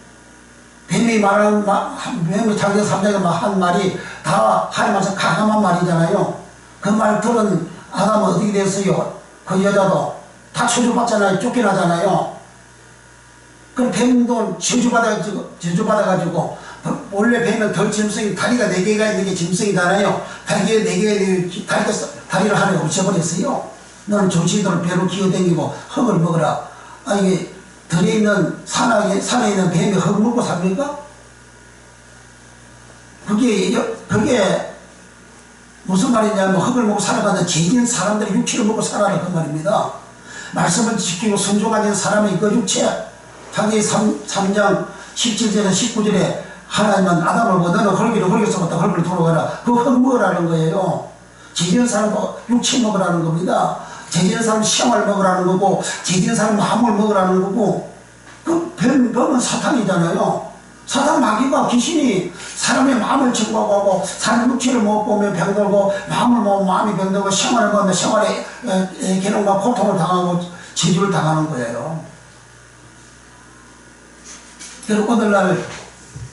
뱀이 말하는 뱀이 장기 3장에 한 말이 다 하나님께서 강함한 말이잖아요. 그 말 들은 아담은 어떻게 됐어요? 그 여자도 다 저주받잖아요. 쫓겨나잖아요. 그럼 뱀도 저주받아가지고 원래 뱀은 덜 짐승이 다리가 4개가 있는 게 짐승이잖아요. 다리가 4개가 있는 다리를 하나 없애버렸어요. 너는 조치도록 배로 기어다니고 흙을 먹어라. 이게 들에 있는 산에 있는 뱀이 흙 먹고 삽니까? 그게 무슨 말이냐면 흙을 먹고 살아가는 죄진 사람들이 육체를 먹고 살아라 그 말입니다. 말씀을 지키고 순종하는 사람의 그 육체 창세기 3장 17절에 19절에 하나님은 아담을 보고 너는 흙이로 흙에서부터 흙을 돌아가라. 그 흙 먹으라는 거예요. 죄진 사람도 육체 먹으라는 겁니다. 죄진 사람 시험을 먹으라는 거고 죄진 사람 마음을 먹으라는 거고 그 병은 사탄이잖아요. 사탄 마귀가 귀신이 사람의 마음을 증거하고 사람 육체를 못 보면 병들고 마음을 보면 마음이 병들고 생활을 보면 생활에 괴로움과 고통을 당하고 저주를 당하는 거예요. 그리고 오늘날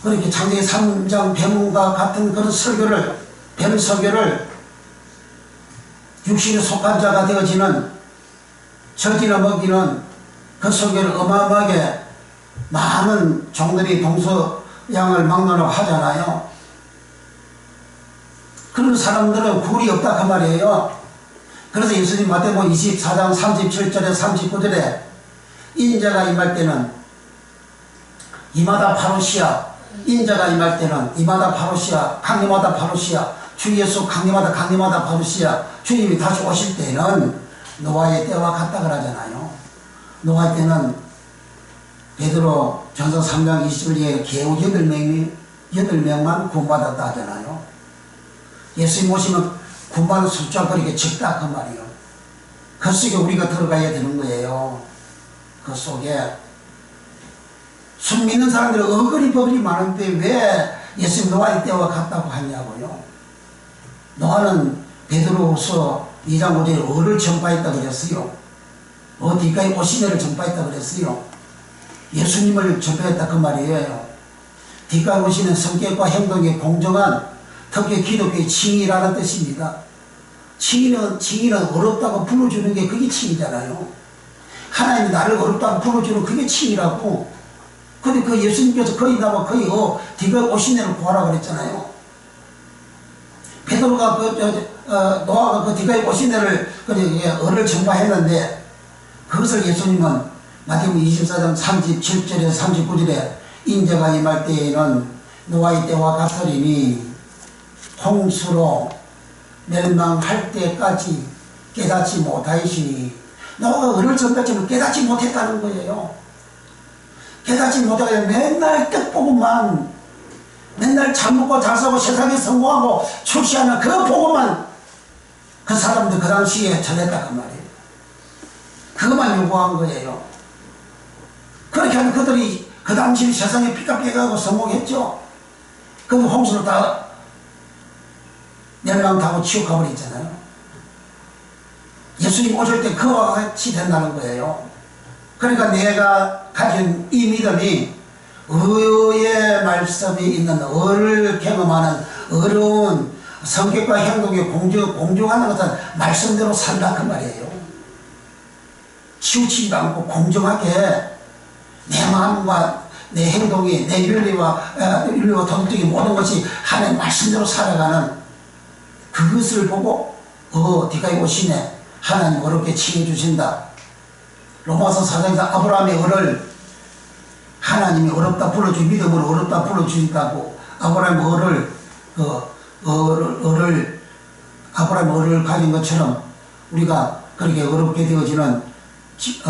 그렇게 창세기 3장 뱀과 같은 그런 설교를 뱀 설교를 육신에 속한 자가 되어지는 저지나 먹이는 그 설교를 어마어마하게 많은 종들이 동서양을 막론하고 하잖아요. 그런 사람들은 굴이 없다 그 말이에요. 그래서 예수님 마태복음 24장 37절에 39절에 인자가 임할 때는 이마다 파루시아, 인자가 임할 때는 이마다 파루시아, 강림하다 파루시아, 주 예수 강림하다 파루시아, 주님이 다시 오실 때는 노아의 때와 같다 그러잖아요. 노아의 때는 베드로 전서 3장 21절에 겨우 8명만 구원받았다 하잖아요. 예수님 오시면 구원받는 숫자가 그렇게 적다 그 말이에요. 그 속에 우리가 들어가야 되는 거예요. 그 속에 숨 믿는 사람들은 어거리버거리 많은데 왜 예수님 노아의 때와 같다고 하냐고요. 노아는 베드로후서 2장 5절에 어를 전파했다 그랬어요. 뒷가에 오시네를 전파했다 그랬어요. 예수님을 전파했다 그 말이에요. 뒷가에 오시는 성격과 행동이 공정한 특히 기독교의 칭의라는 뜻입니다. 칭의는 어렵다고 불러주는 게 그게 칭의잖아요. 하나님이 나를 어렵다고 불러주는 그게 칭의라고. 근데 그 예수님께서 거의 나와 거의 뒷가에 오시네를 구하라 그랬잖아요. 베드로가 노아가 그 뒷가에 오시네를 어를 전파했는데 그것을 예수님은 마태복음 24장 37절에서 39절에 인자가 임할 때에는 노아의 때와 같으리니 홍수로 멸망할 때까지 깨닫지 못하시니 노아가 어를 전파했지만 깨닫지 못했다는 거예요. 깨닫지 못하고 맨날 뜻보고만 맨날 잘 먹고 잘 사고 세상에 성공하고 출시하는 그 보고만 그 사람들 그 당시에 전했다 그 말이에요. 그것만 요구한 거예요. 그렇게 하면 그들이 그 당시 세상에 피카피카하고 성공했죠. 그럼 홍수를 다 멸망하고 지옥 가버리잖아요. 예수님 오실 때 그와 같이 된다는 거예요. 그러니까 내가 가진 이 믿음이 의의 말씀이 있는 의를 경험하는 어려운 성격과 행동에 공정하는 것은 말씀대로 산다 그 말이에요. 치우치지도 않고 공정하게 내 마음과 내 행동이 내 윤리와 도덕적인 모든 것이 하나님 말씀대로 살아가는 그것을 보고 뒷가에 오시네 하나님 어렵게 치워주신다. 로마서 4장에서 아브라함의 을을 하나님이 어렵다 불러주고 믿음으로 어렵다 불러주신다고 아브라함의 아브라함의 을을 가진 것처럼 우리가 그렇게 어렵게 되어지는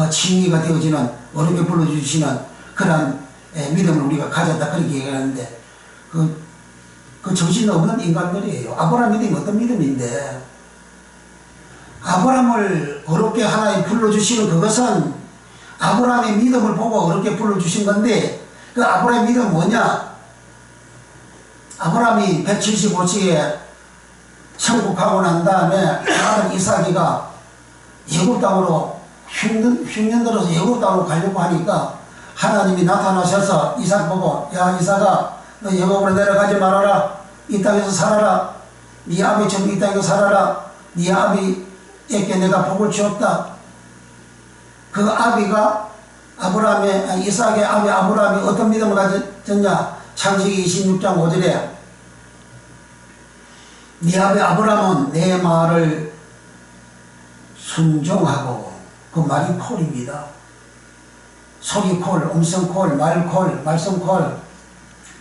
칭의가 되어지는 어렵게 불러주시는 그런 믿음을 우리가 가졌다 그렇게 얘기하는데 그 정신 없는 인간들이에요. 아브라함 믿음이 어떤 믿음인데 아브라함을 어렵게 하나님 불러주시는 그것은 아브라함의 믿음을 보고 어렵게 불러주신 건데 그 아브라함의 믿음은 뭐냐? 아브라함이 175세에 천국 가고 난 다음에 아들 이삭이가 예굽 땅으로 흉년 들어서 예굽 땅으로 가려고 하니까 하나님이 나타나셔서 이삭 보고, 야 이삭아, 너 예굽으로 내려가지 말아라. 이 땅에서 살아라. 네 아비처럼 이 땅에서 살아라. 네 아비에게 내가 복을 주었다. 그 아비가 이삭의 아비 아브라함이 어떤 믿음을 가졌냐? 창세기 26장 5절에 네 아비 아브라함은 내 말을 순종하고, 그 말이 콜입니다. 소리콜, 음성콜, 말콜, 말썽콜,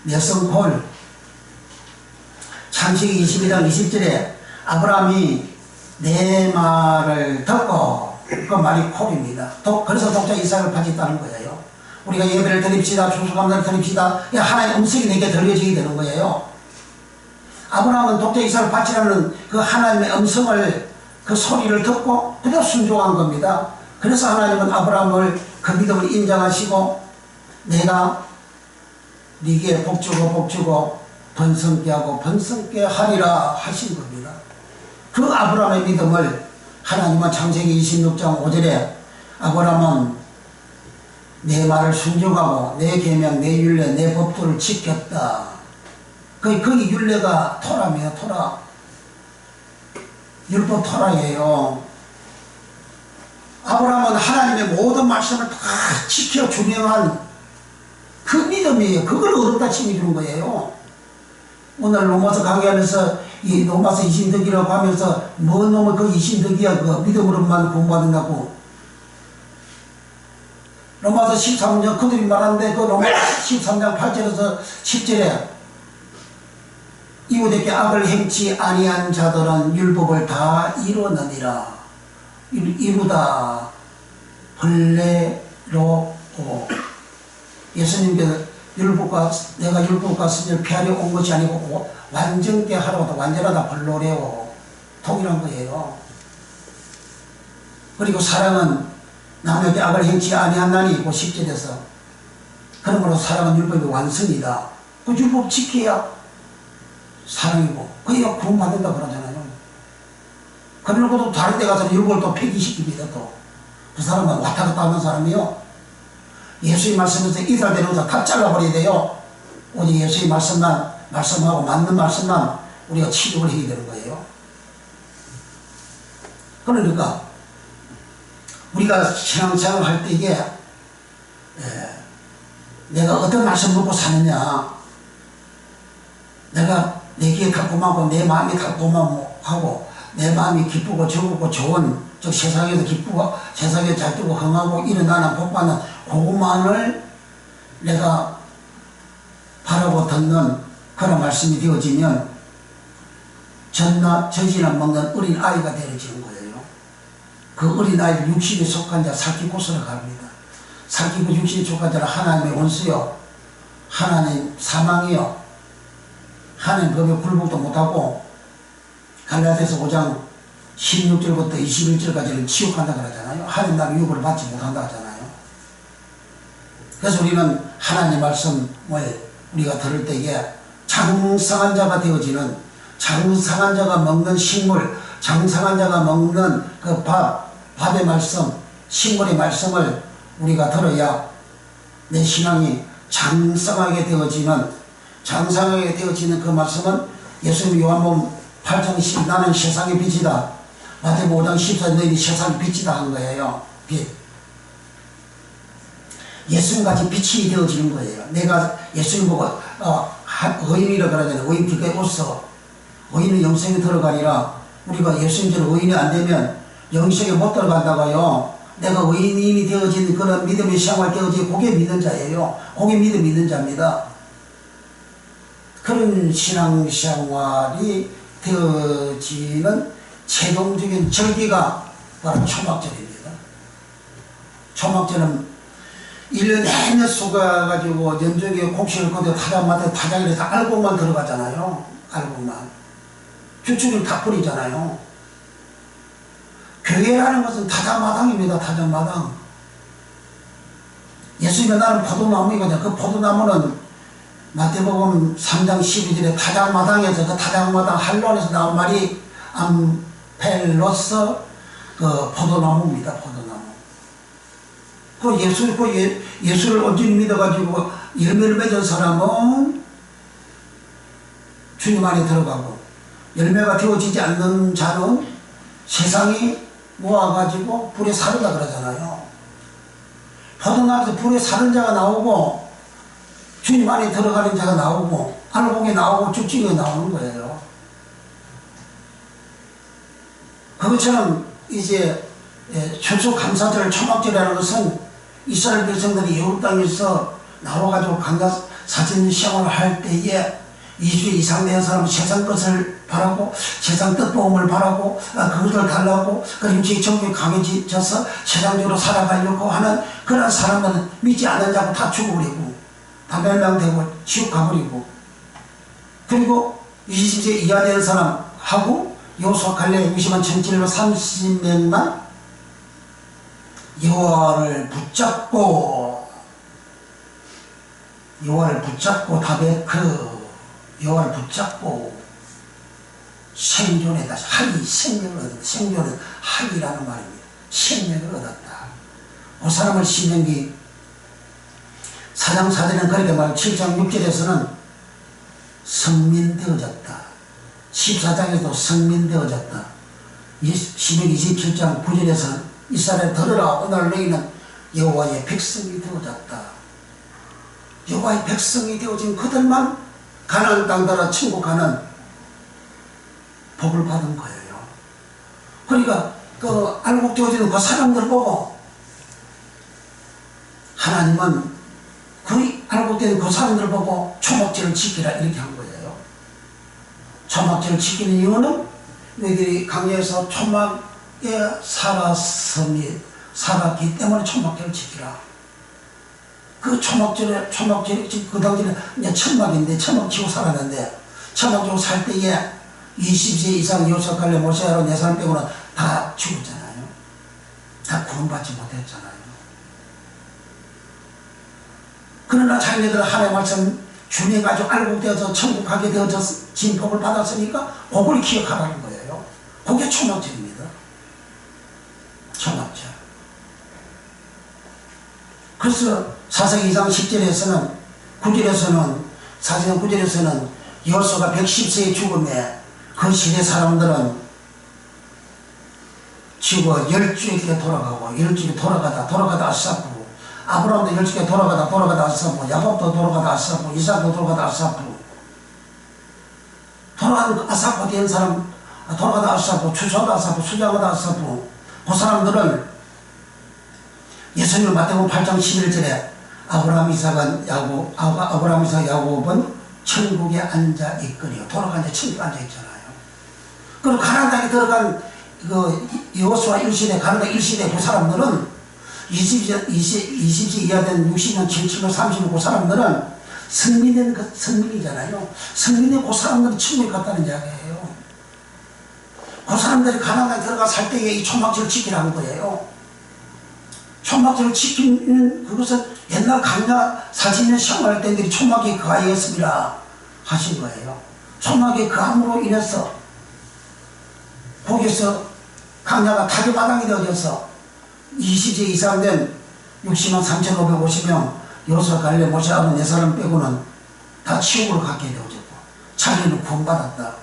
내성콜. 창세기 22장 20절에 아브라함이 내 말을 듣고, 그 말이 콜입니다. 그래서 독자 이삭을 바쳤다는 거예요. 우리가 예배를 드립시다, 추수감사를 드립시다. 하나의 음성이 내게 들려지게 되는 거예요. 아브라함은 독자 이삭을 바치라는 그 하나님의 음성을, 그 소리를 듣고 그대로 순종한 겁니다. 그래서 하나님은 아브라함을 그 믿음을 인정하시고, 내가 네게 복주고 번성케 하고 번성케 하리라 하신 겁니다. 그 아브라함의 믿음을 하나님은 창세기 26장 5절에 아브라함은 내 말을 순종하고 내 계명, 내 율례, 내 법도를 지켰다. 거기 율례가 토라며, 토라. 율법 토라예요. 아브라함은 하나님의 모든 말씀을 다 지켜 준행한 그 믿음이에요. 그걸 어렵다 칭해주는 거예요. 오늘 로마서 강의하면서 이 로마서 이신덕이라고 하면서 뭔 놈을 그 이신덕이야, 그 믿음으로만 구원받는다고. 로마서 13장 그들이 말하는데, 그 로마서 13장 8절에서 10절에 이웃에게 악을 행치 아니한 자들은 율법을 다 이루느니라. 이루다 벌레로 예수님께서 내가 율법과 선지를 폐하려 온 것이 아니고 완전케 하라고, 완전하다 벌로래요. 통일한 거예요. 그리고 사랑은 남에게 악을 행치 아니한다니 있고 10절에서 그러므로 사랑은 율법의 완성이다. 그 율법 지켜야 사랑이고 그게 구원받는다 그러잖아요. 그러고도 다른 데 가서 율법을 또 폐기시킵니다. 또 그 사람은 왔다 갔다 하는 사람이요. 예수의 말씀에서 이달되는 거 다 잘라버려야 돼요. 오직 예수의 말씀하고 맞는 말씀만 우리가 취급을 해야 되는 거예요. 그러니까 우리가 신앙생활 할 때 이게 내가 어떤 말씀 먹고 사느냐, 내가 내 귀에 달콤하고 내 마음이 달콤하고 내 마음이 기쁘고 즐겁고 좋은, 즉 세상에서 기쁘고 세상에 잘 되고 흥하고 일어나는 복받는 그것만을 내가 바라고 듣는 그런 말씀이 되어지면 젖이나 먹는 어린 아이가 되어지는 거예요. 그 어린 아이를 육신에 속한 자 살기고스라 합니다. 살기고 육신에 속한 자는 하나님의 원수요, 하나님 사망이요, 하나님 법에 굴복도 못하고 갈라디아서 5장 16절부터 21절까지는 지옥한다 그러잖아요. 하나님 나라의 유업을 받지 못한다 하잖아요. 그래서 우리는 하나님 말씀을 우리가 들을 때에 장성한 자가 되어지는, 장성한 자가 먹는 식물, 장성한 자가 먹는 그 밥의 말씀, 식물의 말씀을 우리가 들어야 내 신앙이 장성하게 되어지는 그 말씀은 예수님 요한복음 8장 10 나는 세상의 빛이다. 마태복음 5장 14 너희는 세상의 빛이다 한 거예요. 빛. 예수님같이 빛이 되어지는 거예요. 내가 예수님 보고 의인이라 그러잖아요. 의인 빛에 옷서 의인은 영생에 들어가리라. 우리가 예수님처럼 의인이 안 되면 영생에 못 들어간다고요. 내가 의인이 되어진 그런 믿음의 생활 되어진 그게 믿는 자예요. 그게 믿음 있는 자입니다. 그런 신앙생활이 되어지는 최종적인 절기가 바로 초막절입니다. 초막절은 1년 내내 쏘가가지고 연중에 곡식을 거둬 타작마다 타작이라 다 알곡만 들어가잖아요. 알곡만. 주축을 다 뿌리잖아요. 교회라는 것은 타작마당입니다. 타작마당. 예수님의 나는 포도나무이거든요. 그 포도나무는 마태복음 3장 12절에 타작마당에서 그 타작마당 한론에서 나온 말이 암펠로스 그 포도나무입니다. 포도나무. 예수를 온전히 믿어가지고 열매를 맺은 사람은 주님 안에 들어가고, 열매가 되어지지 않는 자는 세상이 모아가지고 불에 사른다 그러잖아요. 포도나무에서 불에 사른 자가 나오고 주님 안에 들어가는 자가 나오고 알곡이 나오고 쭉쭉이 나오는 거예요. 그것처럼 이제 추수감사절 초막절이라는 것은 이스라엘 백성들이 애굽 땅에서 나와가지고 강가 사진 시험을 할 때에 2주 이상 된 사람은 세상 것을 바라고 세상 뜻보험을 바라고 그것을 달라고 그리고 정욕이 강해져서 세상적으로 살아가려고 하는 그런 사람은 믿지 않는 자고 다 죽어버리고 다 멸망되고 지옥 가버리고, 그리고 20세 이하 된 사람하고 여호수아 갈렙 60만 1730명만 여호와를 붙잡고 다베크 여호와를 붙잡고 생존에다 학이 생명을 얻었다. 생존은 학이라는 말입니다. 생명을 얻었다. 그 사람을 신명기 4장 4절에는 그렇게 말하고 7장 6절에서는 성민되어졌다. 14장에도 성민되어졌다. 27장 9절에서는 이스라엘 들으라 오늘 너희는 여호와의 백성이 되어졌다. 여호와의 백성이 되어진 그들만 가나안 땅따라 천국 가는 복을 받은 거예요. 그러니까 그 알곡되어지는 그 사람들 보고 하나님은 그 알곡된 그 사람들 보고 초막절을 지키라 이렇게 한 거예요. 초막절을 지키는 이유는 너희들이 강야에서 초막에 살았기 때문에 초막절을 지키라. 그 초막절이 그 당시에는 이제 천막인데 천막 치고 살았는데 천막 치고 살 때에 20세 이상 여호수아 갈렙 모세 아론 네 사람 빼고는 다 죽었잖아요. 다 구원받지 못했잖아요. 그러나 자기네들 하나님의 말씀 준행가지고 알곡되어서 천국 가게 되어서 진복을 받았으니까 그걸 기억하라는 거예요. 그게 초막절입니다. 초막절. 그래서 사사기 2장 10절에서는 9절에서는 사사기 9절에서는 여호수아가 110세에 죽음에 그 시대 사람들은 죽어 10주에 돌아가고 10주에 돌아가다 아사프, 아브라함도 10주에 돌아가다 아사프, 야곱도 돌아가다 아사프, 이삭도 돌아가다 아사프, 돌아가는 아사프 된 사람 돌아가다 아사프, 추수하다 아사프, 수장하다 아사프, 그 사람들은 예수님을 마태복음 8장 11절에 아브라함, 이삭, 야곱은 천국에 앉아 있거니와 돌아간 데 천국에 앉아 있잖아요. 그리고 가나안 땅에 들어간 그 여호수아 1시대, 가나안 1시대 그 사람들은 20세 이하 된 60년, 70년, 30년 그 사람들은 성민된 그 성민이잖아요. 성민된 그 사람들은 천국에 갔다는 이야기예요. 그 사람들이 가나안 땅에 들어가 살 때에 이 초막절을 지키라는 거예요. 초막절을 지키는 그것은 옛날 강야 40년 생활할 때들이 초막이 그하였습니다 하신 거예요. 초막이 그함으로 인해서 거기서 강야가 타격마당이 되어져서 20세 이상 된 60만 3,550명 여호수아 갈렙 모세 아론 네 사람 빼고는 다 지옥으로 가게 되어졌고 자기는 구원받았다.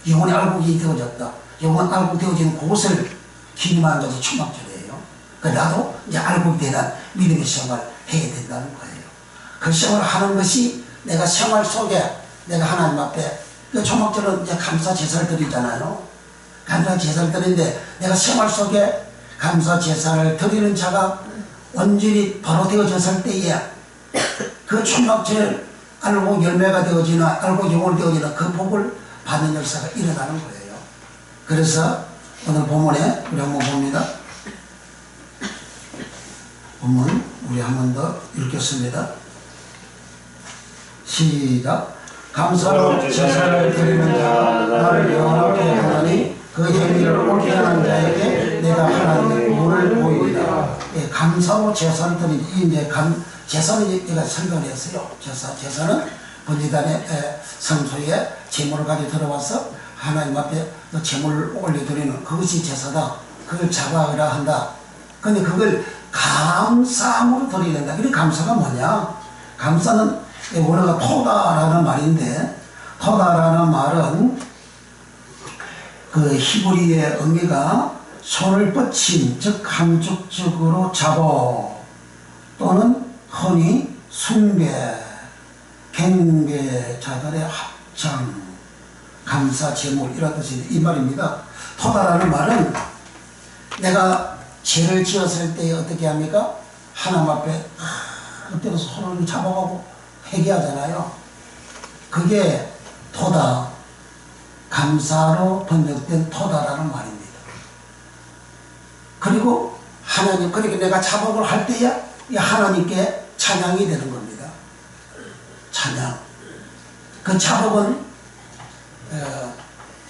영혼의 알곡이 되어졌다. 영혼 알곡 되어진 그것을 기념하는 것이 초막절이에요. 나도 이제 알곡이 되는 믿음의 생활을 해야 된다는 거예요. 그 생활을 하는 것이 내가 생활 속에 내가 하나님 앞에 그 초막절은 이제 감사 제사를 드리잖아요. 감사 제사를 드리는데 내가 생활 속에 감사 제사를 드리는 자가 온전히 바로 되어졌을 때에 그 초막절 알곡 열매가 되어지나 알곡 영혼이 되어지나 그 복을 받는 역사가 일어나는 거예요. 그래서 오늘 본문에 우리 한번 봅니다. 본문 우리 한 번 더 읽겠습니다. 시작. 감사로 제사를 드리는 자가 나를 영원하게 하나니 그 행위를 옳게 하는 자에게 내가 하나님의 구원을 보이리라. 예, 감사로 제사를 드린 이제 제사는 제가 설명을 했어요. 제사는 번제단의 성소에 제물을 가지고 들어와서 하나님 앞에 제물을 올려드리는 그것이 제사다. 그걸 자과하라 한다. 근데 그걸 감사함으로 드려야 된다. 그래 감사가 뭐냐? 감사는 원어가 토다라는 말인데, 토다라는 말은 그 히브리의 의미가 손을 뻗친, 즉 함축적으로 잡어, 또는 흔히 숭배, 경배자들의 합창, 감사, 제물 이런 뜻이 이 말입니다. 토다라는 말은 내가 죄를 지었을 때 어떻게 합니까? 하나님 앞에 그때는 손을 잡아가고 회개하잖아요. 그게 토다, 감사로 번역된 토다라는 말입니다. 그리고 하나님, 그러니까 내가 자복을 할 때야 이 하나님께 찬양이 되는 겁니다. 찬양. 그 자복은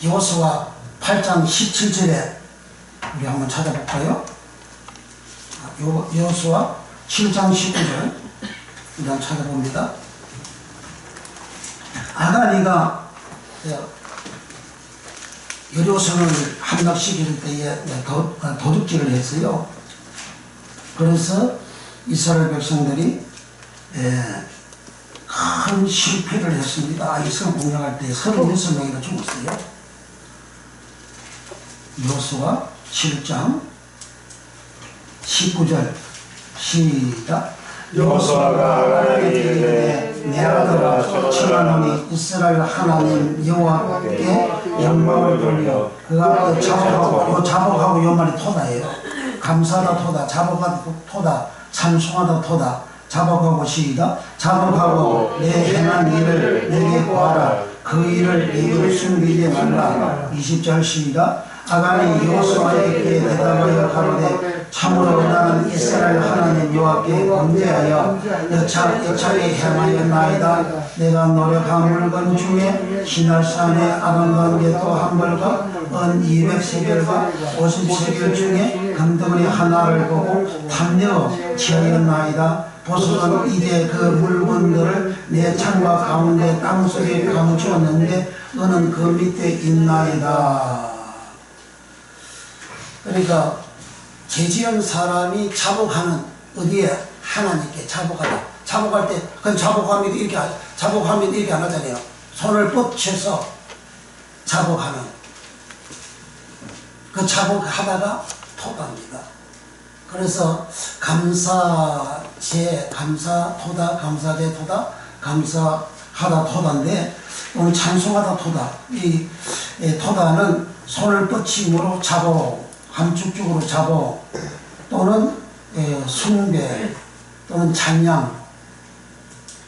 여호수아 8장 17절에 우리 한번 찾아볼까요? 여호수아 7장 19절 우리 한번 찾아봅니다. 아가니가 여리고성을 함락시킬 때에 도둑질을 했어요. 그래서 이스라엘 백성들이 큰 실패를 했습니다. 이 성 공략할 때 36명이나 죽었어요. 여호수아 7장 19절 시작. 여호수아가 아가니에게 이르되 내 아들아 친하노니 이스라엘 하나님 여호와께 영광을 돌려 그 앞에 자복하고, 자복하고 요 말이 토다예요. 감사하다 토다, 자복하다 토다, 찬송하다 토다. 자복하고 시이다. 자복하고 내 행한 일을 내게 구하라. 그 일을 내게 숨기지 말라. 20절 시이다. 아가니 여호수아에게 대답하여 가로되 참으로 나는 이스라엘 하나님 여호와께 범죄하여 여차에 행하였나이다. 내가 노력한 물건 중에 시날산의 아름관계도 한 벌과 은 200세겔과 50세겔 중에 금덩어리 하나를 보고 탐내어 취하였나이다. 보소서 이제 그 물건들을 내 창과 가운데 땅속에 감추었는데 너는 그 밑에 있나이다. 그러니까 죄지은 사람이 자복하는 어디에 하나님께 자복하다. 자복할 때 그건 자복하면 이렇게 안 하잖아요. 손을 뻗쳐서 자복하는 그 자복하다가 토다입니다. 그래서 감사제, 감사토다, 감사제 토다, 감사하다 토다인데 오늘 찬송하다 토다. 이 토다는 손을 뻗침으로 자복, 함축적으로 자복, 또는 숭배, 또는 찬양.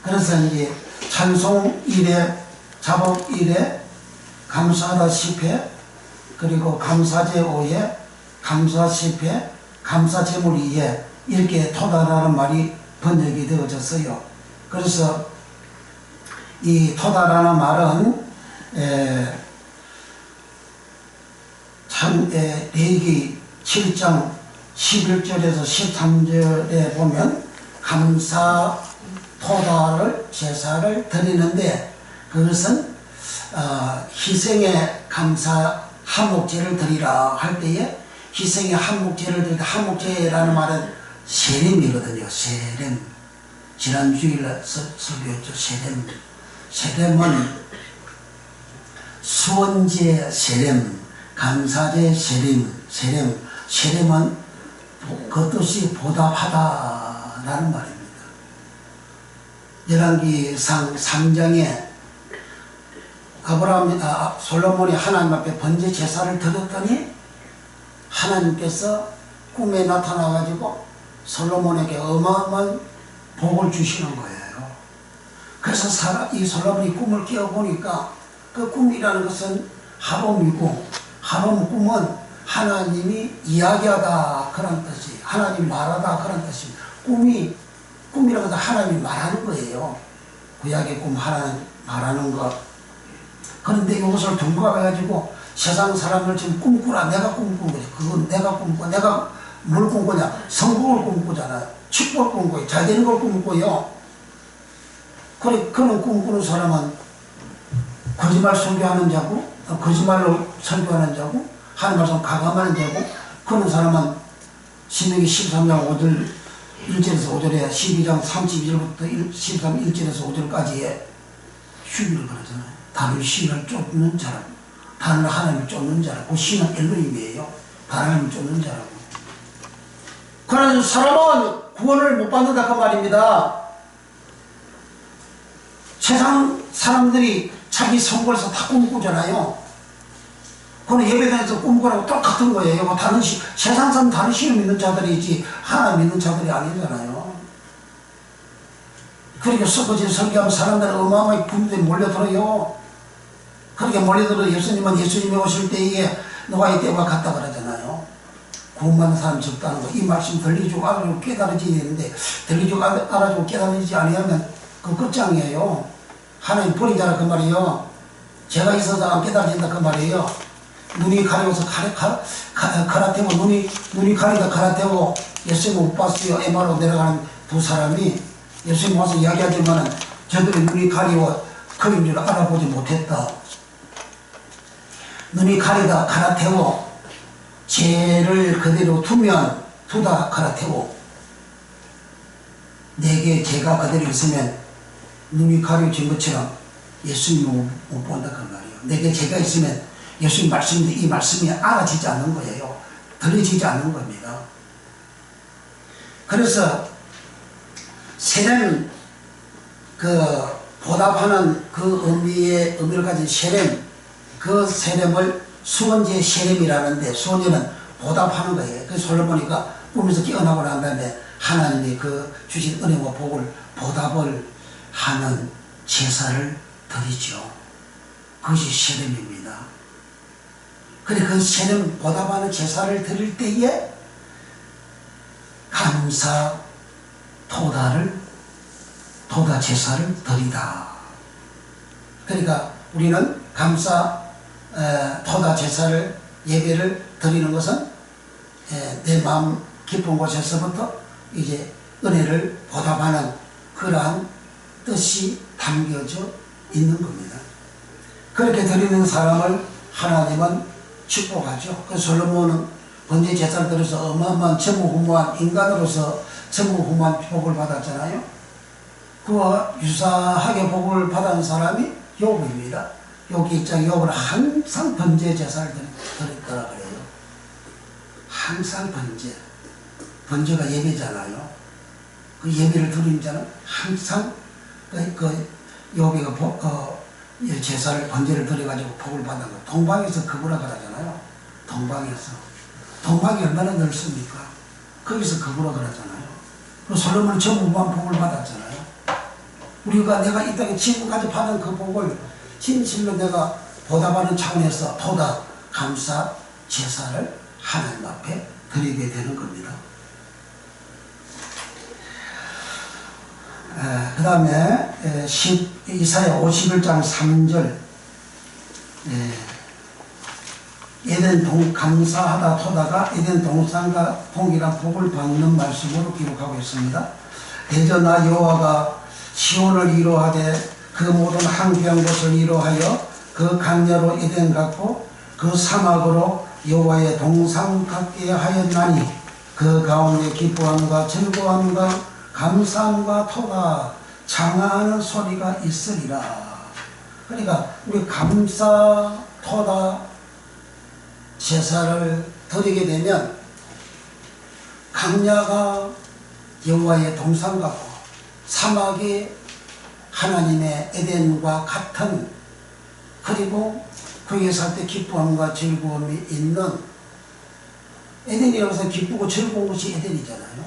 그래서 이제 찬송 1회, 자복 1회, 감사하다 10회, 그리고 감사제 5회, 감사 10회, 감사제물 2회, 이렇게 토다라는 말이 번역이 되어졌어요. 그래서 이 토다라는 말은 레위기 7장 11절에서 13절에 보면 감사 토다를 제사를 드리는데 그것은 희생의 감사 한목제를 드리라 할 때에 희생의 한목제를 드릴 때 한목제라는 말은 세렘이거든요. 세렘. 지난주일 설교했죠. 세렘. 세렘은 수원제 세렘, 감사제 세렘, 세렘은 그 뜻이 보답하다라는 말입니다. 열왕기상 3장에 솔로몬이 하나님 앞에 번제 제사를 드렸더니 하나님께서 꿈에 나타나가지고 솔로몬에게 어마어마한 복을 주시는 거예요. 그래서 이 솔로몬이 꿈을 깨어보니까 그 꿈이라는 것은 하롬이고, 하롬 꿈은 하나님이 이야기하다 그런 뜻이, 하나님 말하다 그런 뜻입니다. 꿈이라는 것은 하나님이 말하는 거예요. 구약의 꿈 하나님 말하는 것. 그런데 이것을 둔거해가지고 세상 사람들 지금 꿈꾸라, 내가 꿈꾼 거지. 그건 내가 꿈꿔, 내가 뭘 꿈꾸냐? 성공을 꿈꾸잖아요. 축복을 꿈꿔요. 잘 되는 걸 꿈꾸고요. 그래, 그런 꿈꾸는 사람은 거짓말 설교하는 자고, 거짓말로 설교하는 자고, 하는 말씀 가감하는 자고, 그런 사람은 신명기 13장 5절 1절에서 5절에 12장 32절부터 13 1절에서 5절까지의 휴기를 그러잖아요. 다른 신을 쫓는 자라고, 다른 하나님을 쫓는 자라고, 그 신은 엘로힘이에요. 다른 하나님을 쫓는 자라고. 그런 사람은 구원을 못 받는다 그 말입니다. 세상 사람들이 자기 선거에서 다 꿈꾸잖아요. 그건 예배당에서 꿈꾸라고 똑같은 거예요. 다른 세상 사람 다른 신을 믿는 자들이지 하나님 믿는 자들이 아니잖아요. 그렇게 섞어진 설교하면 사람들은 어마어마하게 군대에 몰려들어요. 그렇게 몰려들어 예수님은 예수님이 오실 때에 노아의 때와 같다 그러잖아요. 구원받는 사람이 적다는 거. 이 말씀 들리고 알아주고 깨달아지야 되는데 들리고 알아주고 깨달아지지 않으면 그 끝장이에요. 하나님 버린 자라 그 말이에요. 제가 있어서 안 깨달아진다 그 말이에요. 눈이 가려워서 갈아태고 눈이 가리다 갈아태고 예수님 못 봤어요. MR로 내려가는 두 사람이 예수님 와서 이야기하지만은 저들의 눈이 가리워 그림자를 알아보지 못했다. 눈이 가리다 갈아태고 죄를 그대로 두다 갈아태고 내게 죄가 그대로 있으면 눈이 가려진 것처럼 예수님을 못 본다 그 말이에요. 내게 죄가 있으면 예수님 말씀인데 이 말씀이 알아지지 않는 거예요. 들려지지 않는 겁니다. 그래서 세렘 그 보답하는 그 의미를 가진 세렘, 그 세렘을 수원제 세렘이라는데 수원제는 보답하는 거예요. 그래서 솔로몬이가 꿈에서 깨어나고 난 다음에 하나님이 그 주신 은혜와 복을 보답을 하는 제사를 드리죠. 그것이 세렘입니다. 그래 그 세렘 보답하는 제사를 드릴 때에 감사 토다 제사를 드리다. 그러니까 우리는 감사 토다 제사를 예배를 드리는 것은 내 마음 깊은 곳에서부터 이제 은혜를 보답하는 그러한 뜻이 담겨져 있는 겁니다. 그렇게 드리는 사람을 하나님은 축복하죠. 그 솔로몬은 번제 제사를 드려서 어마어마한 전무후무한 인간으로서 전무후무한 복을 받았잖아요. 그와 유사하게 복을 받은 사람이 욥입니다. 욥기 입장 욥은 항상 번제 제사를 드렸더라 그래요. 항상 번제가 예배잖아요. 그 예배를 드리는 자는 항상 욥이가 제사를 번제를 드려가지고 복을 받는 거. 동방에서 거부라 그러잖아요. 동방이 얼마나 넓습니까? 거기서 거부라 그러잖아요. 그 솔로몬은 전무후무한 복을 받았잖아요. 우리가 내가 이 땅에 지금까지 받은 그 복을 진실로 내가 보답하는 차원에서 토다 감사 제사를 하나님 앞에 드리게 되는 겁니다. 그 다음에 이사야 51장 3절 에덴 감사하다 토다가 에덴 동산과 동일한 복을 받는 말씀으로 기록하고 있습니다. 대저나 여호와가 시온을 이루하되 그 모든 황폐한 곳을 이루하여 그 강야로 에덴 같고 그 사막으로 여호와의 동산 같게 하였나니 그 가운데 기뻐함과 즐거움과 감사함과 토가 장하는 소리가 있으리라. 그러니까 우리 감사 토다 제사를 드리게 되면 강야가 여호와의 동산 같고 사막이 하나님의 에덴과 같은, 그리고 거기에 살 때 기쁨과 즐거움이 있는, 에덴이라고 해서 기쁘고 즐거운 것이 에덴이잖아요.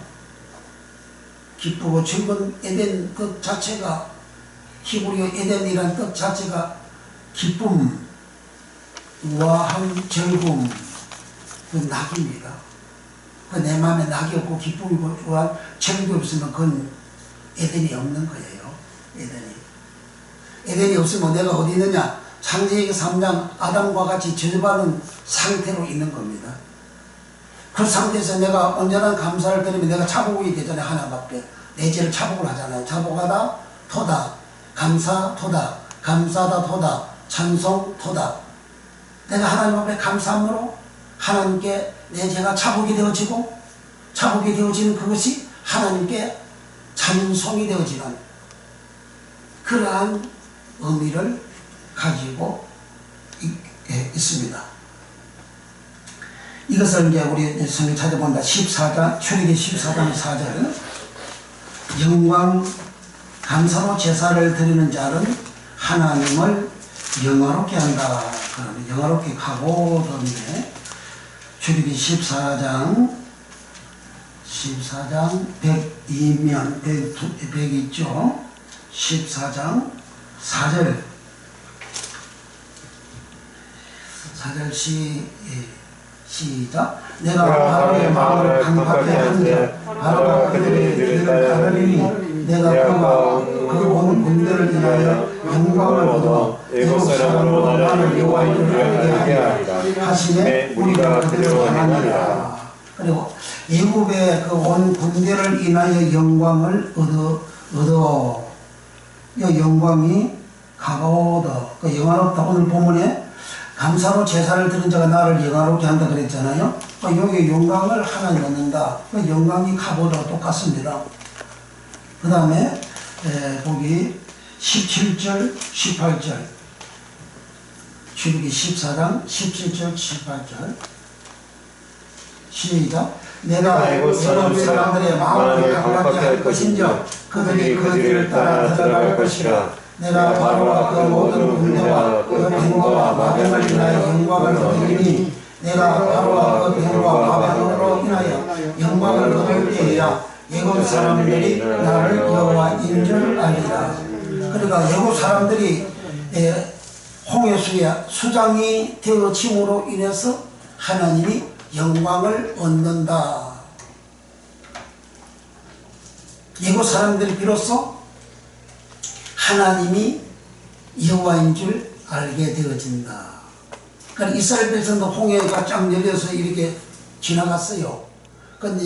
기쁘고 즐거운 에덴 뜻 자체가, 히브리어 에덴이라는 뜻 자체가 기쁨, 우아함, 즐거움, 그 낙입니다. 그 내 마음에 낙이 없고 기쁨이고 우아함, 즐거움이 없으면 그건 에덴이 없는 거예요. 에덴이 없으면 내가 어디 있느냐? 창세기 3장 아담과 같이 저주받은 상태로 있는 겁니다. 그 상태에서 내가 언제나 감사를 드리면 내가 차복이 되잖아요. 하나님 앞에 내 죄를 차복을 하잖아요. 차복하다 토다, 감사 토다, 감사다 토다, 찬송 토다. 내가 하나님 앞에 감사함으로 하나님께 내 죄가 차복이 되어지고, 차복이 되어지는 그것이 하나님께 찬송이 되어지는 그러한 의미를 가지고 있습니다. 이것을 이제 우리 성경 찾아본다. 14장, 출애굽기 14장 4절. 영광, 감사로 제사를 드리는 자는 하나님을 영화롭게 한다. 그러면 영화롭게 하고던데, 출애굽기 14장 102면 100 있죠. 14장 4절 4절 시작. 내가 바로의 마음을 강팍하게 한데 바로가 그들의 길을 따르리니 내가 그 온 군대를 인하여 영광을 얻어 애굽 사람으로 나를 여호와의 이름을 알게 하리라 하시매 우리가 그대로 행하리라. 그리고 애굽의 그 온 군대를 인하여 영광을 얻어 이 영광이 가까워다. 그 영화롭다. 오늘 본문에 감사로 제사를 드린 자가 나를 영화롭게 한다 그랬잖아요. 여기 영광을 하나님 얻는다. 그 영광이 가보다 똑같습니다. 그 다음에 거기 17절 18절 출애굽기 14장 17절 18절 시작. 내가 애굽 사람들의 마음을 강팍하게 할 것인즉 그들이 그 길을 따라 들어갈 것이라. 내가 바로와 그 모든 군대와 그 병거와 마병을 인하여 영광을 얻으리니 내가 바로와 그 병거와 마병으로 인하여 영광을 얻을 때에야 애굽 사람들이 나를 여호와인 줄 알리라. 그러니까 애굽 사람들이 홍해수에 수장이 되어짐으로 인해서 하나님이 영광을 얻는다. 애굽 사람들이 비로소 하나님이 여호와인 줄 알게 되어진다. 그러니까 이스라엘 백성도 홍해가 쫙 열려서 이렇게 지나갔어요. 그런데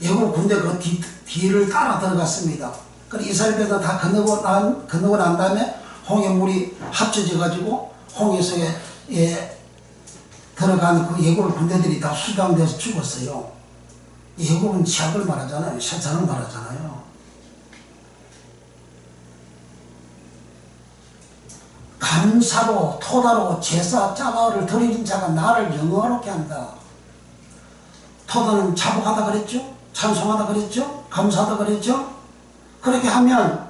애굽 군대 그 뒤를 따라 들어갔습니다. 그러니까 이스라엘 백성 다 건너고 난 다음에 홍해물이 합쳐져 가지고 홍해서에 들어간 그 애굽 군대들이 다 수장돼서 죽었어요. 애굽은 시합을 말하잖아요. 세상을 말하잖아요. 감사로 토다로 제사 자가를 드리는 자가 나를 영화롭게 한다. 토다는 자복하다 그랬죠. 찬송하다 그랬죠. 감사하다 그랬죠. 그렇게 하면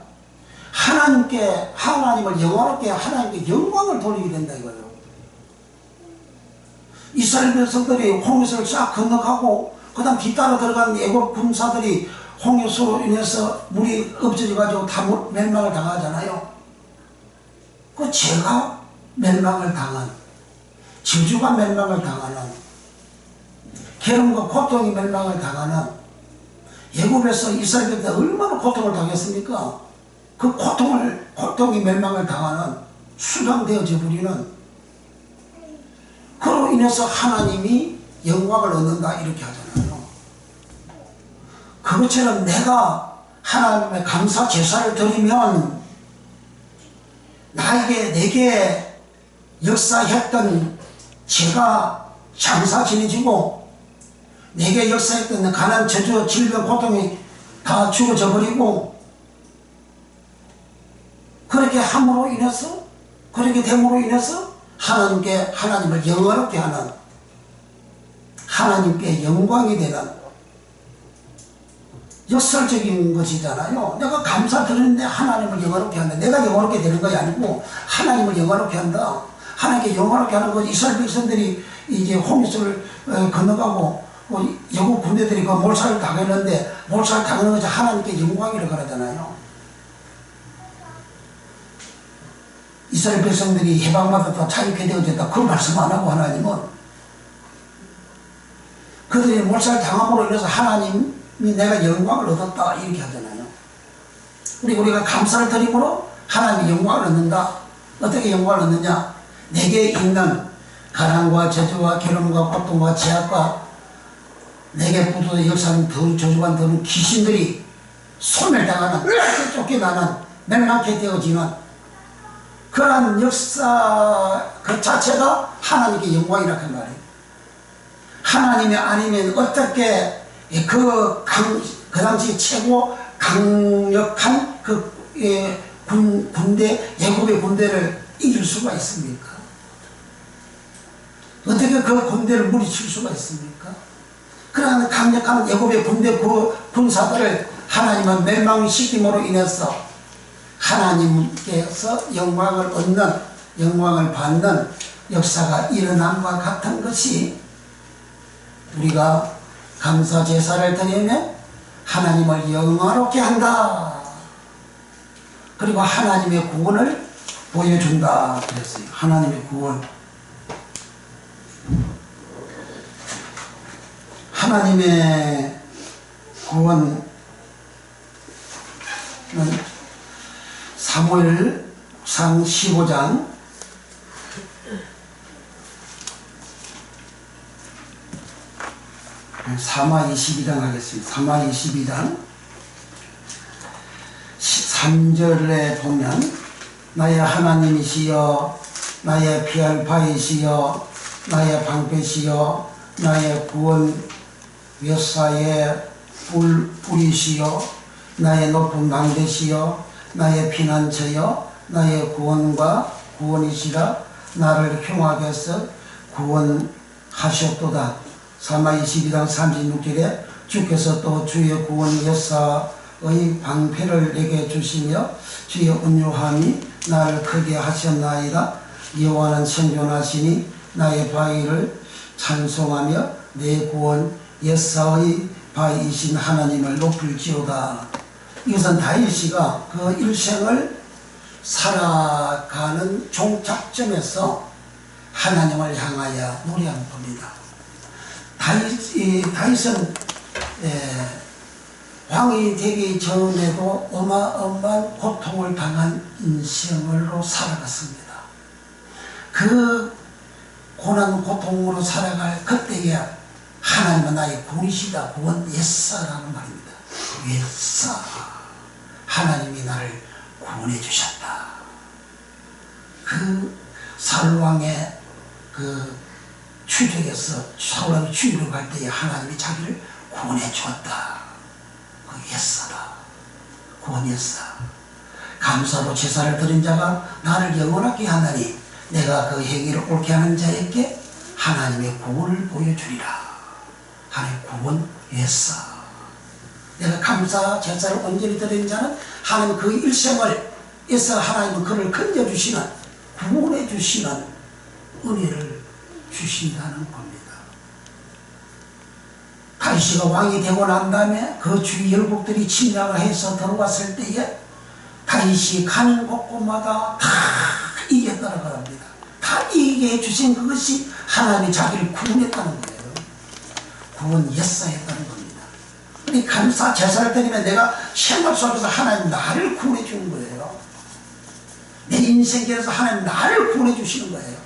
하나님을 영화롭게 하나님께 영광을 돌리게 된다 이거예요. 이스라엘 백성들이 홍해수를 싹 건너가고 그 다음 뒤따라 들어간 애굽 군사들이 홍해수로 인해서 물이 엎어져 가지고 다 멸망을 당하잖아요. 그 죄가 멸망을 당한, 저주가 멸망을 당하는, 괴로움과 고통이 멸망을 당하는, 애굽에서 이스라엘 백성이 얼마나 고통을 당했습니까? 그 고통이 멸망을 당하는, 수장되어져 버리는, 그로 인해서 하나님이 영광을 얻는다 이렇게 하잖아요. 그것처럼 내가 하나님의 감사 제사를 드리면 내게 역사했던 죄가 장사지내지고 내게 역사했던 가난, 저주, 질병, 고통이 다 죽어져 버리고 그렇게 함으로 인해서 그렇게 됨으로 인해서 하나님을 영화롭게 하는 하나님께 영광이 되는 역설적인 것이잖아요. 내가 감사 드리는데 하나님을 영화롭게 한다. 내가 영화롭게 되는 것이 아니고 하나님을 영화롭게 한다. 하나님께 영화롭게 하는 것이 이스라엘 백성들이 이제 홍해수를 건너가고 애굽 군대들이 그 몰살을 당했는데 몰살을 당하는 것이 하나님께 영광이라고 그러잖아요. 이스라엘 백성들이 해방받았다 자유케 되어졌다 그 말씀 안 하고 하나님은 그들이 몰살 당함으로 인해서 하나님이 내가 영광을 얻었다 이렇게 하잖아요. 우리가 감사를 드림으로 하나님이 영광을 얻는다. 어떻게 영광을 얻느냐? 내게 있는 가난과 저주와 괴로움과 고통과 제약과 내게부터 역사는 저주가 드는 귀신들이 소멸당하는, 쫓겨나는, 멸망케 되어지는 그러한 역사 그 자체가 하나님께 영광이라 그 말이에요. 하나님이 아니면 어떻게 그 당시 최고 강력한 군대, 애굽의 군대를 이길 수가 있습니까? 어떻게 그 군대를 물리칠 수가 있습니까? 그러한 강력한 애굽의 군대 군사들을 하나님은 멸망시킴으로 인해서 하나님께서 영광을 얻는, 영광을 받는 역사가 일어남과 같은 것이 우리가 감사 제사를 드리면 하나님을 영화롭게 한다. 그리고 하나님의 구원을 보여준다 그랬어요. 하나님의 구원. 하나님의 구원은 사무엘상 15장 3마 22장 하겠습니다. 3마 22장 3절에 보면 나의 하나님이시여 나의 피할 바이시여 나의 방패시여 나의 구원 вет사의 뿌리시여 나의 높은 망대시여 나의 피난처여 나의 구원과 구원이시라 나를 흉악에서 구원하셨도다. 3마 22장 36절에 주께서 또 주의 구원 вет사의 방패를 내게 주시며 주의 온유함이 나를 크게 하셨나이다. 여호와는 생존하시니 나의 바위를 찬송하며 내 구원 вет사의 바위이신 하나님을 높일지어다. 이것은 다윗이가 그 일생을 살아가는 종착점에서 하나님을 향하여 노래한 겁니다. 다윗은 왕이 되기 전에도 어마어마한 고통을 당한 인생으로 살아갔습니다. 그 고난 고통으로 살아갈 그때에 하나님은 나의 구원이시다. 구원 вет사라는 말입니다. вет사. 하나님이 나를 구원해 주셨다. 그 사울왕의 그 추적에서 사울왕이 추격을 갈 때에 하나님이 자기를 구원해 주었다. 그 вет사다. 구원 вет사. 감사로 제사를 드린 자가 나를 영원하게 하나니 내가 그 행위를 옳게 하는 자에게 하나님의 구원을 보여주리라. 하나님의 구원 вет사. 내가 감사 제사를 온전히 드린 자는 하나님 그 일생을 에서 하나님은 그를 건져주시는, 구원해 주시는 은혜를 주신다는 겁니다. 다윗이가 왕이 되고 난 다음에 그 주위 열국들이 침략을 해서 들어왔을 때에 다윗이 가는 곳곳마다 다 이겼다는 겁니다. 다 이기게 해주신 그것이 하나님이 자기를 구원했다는 거예요. 구원 вет사했다는 겁니다. 이 감사 제사를 드리면 내가 생활 속에서 하나님 나를 구원해 주는 거예요. 내 인생길에서 하나님 나를 구원해 주시는 거예요.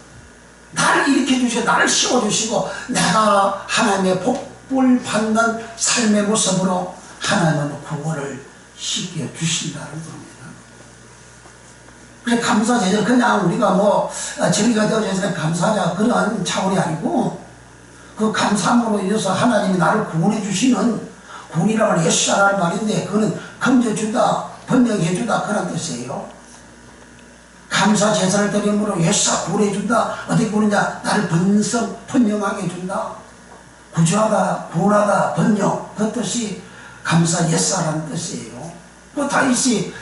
나를 일으켜 주시고 나를 씌워 주시고 내가 하나님의 복을 받는 삶의 모습으로 하나님은 구원을 시켜 주신다는 겁니다. 그래 감사 제사 그냥 우리가 뭐 저리가 되어져서 감사하자 그런 차원이 아니고 그 감사함으로 인해서 하나님이 나를 구원해 주시는 구원이라는 вет사라는 말인데 그거는 건져주다, 번영해주다 그런 뜻이에요. 감사 제사를 드림으로 вет사 구원해준다. 어떻게 구원이냐? 나를 번영하게 해준다. 구주하다, 구원하다, 번영 그 뜻이 감사 вет사라는 뜻이에요. 그 다윗이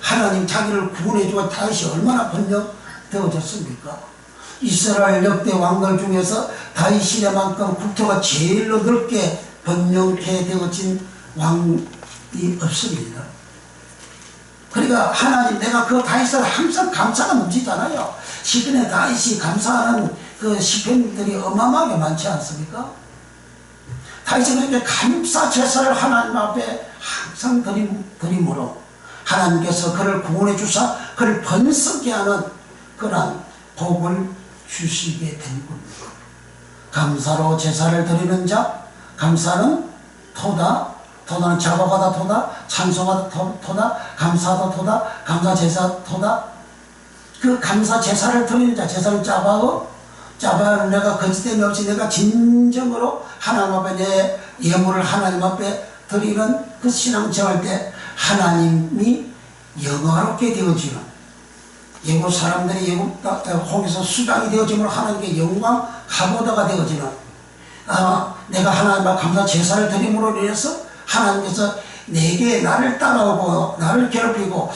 하나님 자기를 구원해주고 다윗이 얼마나 번영되어졌습니까? 이스라엘 역대 왕들 중에서 다윗이만큼 국토가 제일 넓게 번영케 되어진 왕이 없습니다. 그러니까 하나님 내가 그 다윗을 항상 감사가 넘치잖아요. 시편에 다윗이 감사하는 그 시편들이 어마어마하게 많지 않습니까? 다윗이 그렇게 감사 제사를 하나님 앞에 항상 드림으로 하나님께서 그를 구원해 주사 그를 번성케 하는 그런 복을 주시게 된 겁니다. 감사로 제사를 드리는 자 감사는 토다, 토다는 작업하다 토다, 찬송하다 토다, 감사하다 토다, 감사 제사 토다. 그 감사 제사를 드리는 자, 제사를 짜바하고 내가 거짓됨이 없이 내가 진정으로 하나님 앞에 내 예물을 하나님 앞에 드리는 그 신앙 정할 때 하나님이 영화롭게 되어지는, 예국 사람들이 거기서 수장이 되어지므로 하나님께 영광 하보다가 되어지는, 내가 하나님 앞에 감사 제사를 드림으로 인해서 하나님께서 내게 나를 따라오고 나를 괴롭히고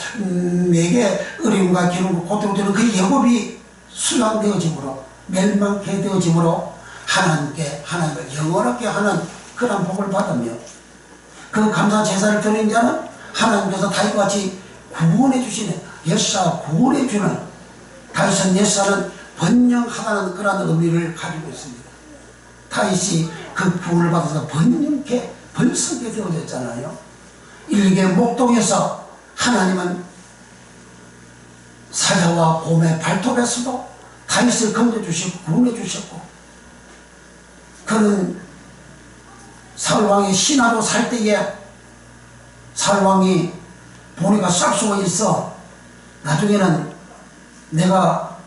내게 어려움과 기름과 고통을 주는 그 예고비 수양되어지므로 멸망케 되어지므로 하나님을 영원하게 하는 그런 복을 받으며, 그 감사 제사를 드리는 자는 하나님께서 다윗과 같이 구원해 주시는, 역사 구원해 주는, 다윗은 역사는 번영하다는 그런 의미를 가지고 있습니다. 다윗이 그 구원을 받아서 번영케 번성케 되어졌잖아요. 일개 목동에서 하나님은 사자와 곰의 발톱에서도 다윗을 건져주시고 구원해 주셨고, 그는 사울왕이 신하로 살 때에 사울왕이 보니까 싹수가 있어. 나중에는 내가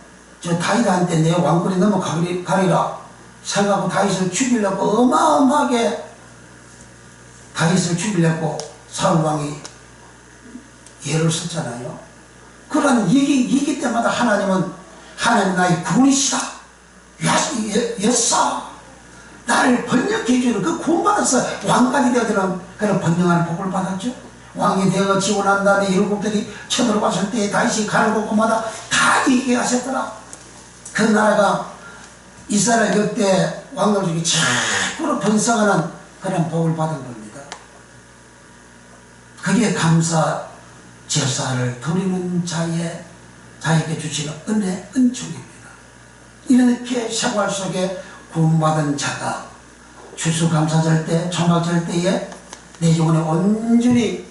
저 다윗한테 내 왕권이 넘어가리라 생각하고 다윗을 죽이려고 어마어마하게 다윗을 죽이려고 사울왕이 예를 썼잖아요. 그런 얘기 때마다 하나님 나의 구원이시다, 역사 나를 번역해 주는 그 구원받아서 왕까지 되어지는 그런 번영하는 복을 받았죠. 왕이 되어지고 난 다음에 일곱들이 쳐들어갔을 때 다윗이 가는 곳마다 다 얘기하셨더라. 그 나라가 이스라엘 역대 왕들 중에 최고로 번성하는 그런 복을 받은 겁니다. 그게 감사 제사를 드리는 자에게 주시는 은혜, 은총입니다. 이렇게 생활 속에 구원받은 자가 추수감사절 때, 초막절 때에 내 영혼에 온전히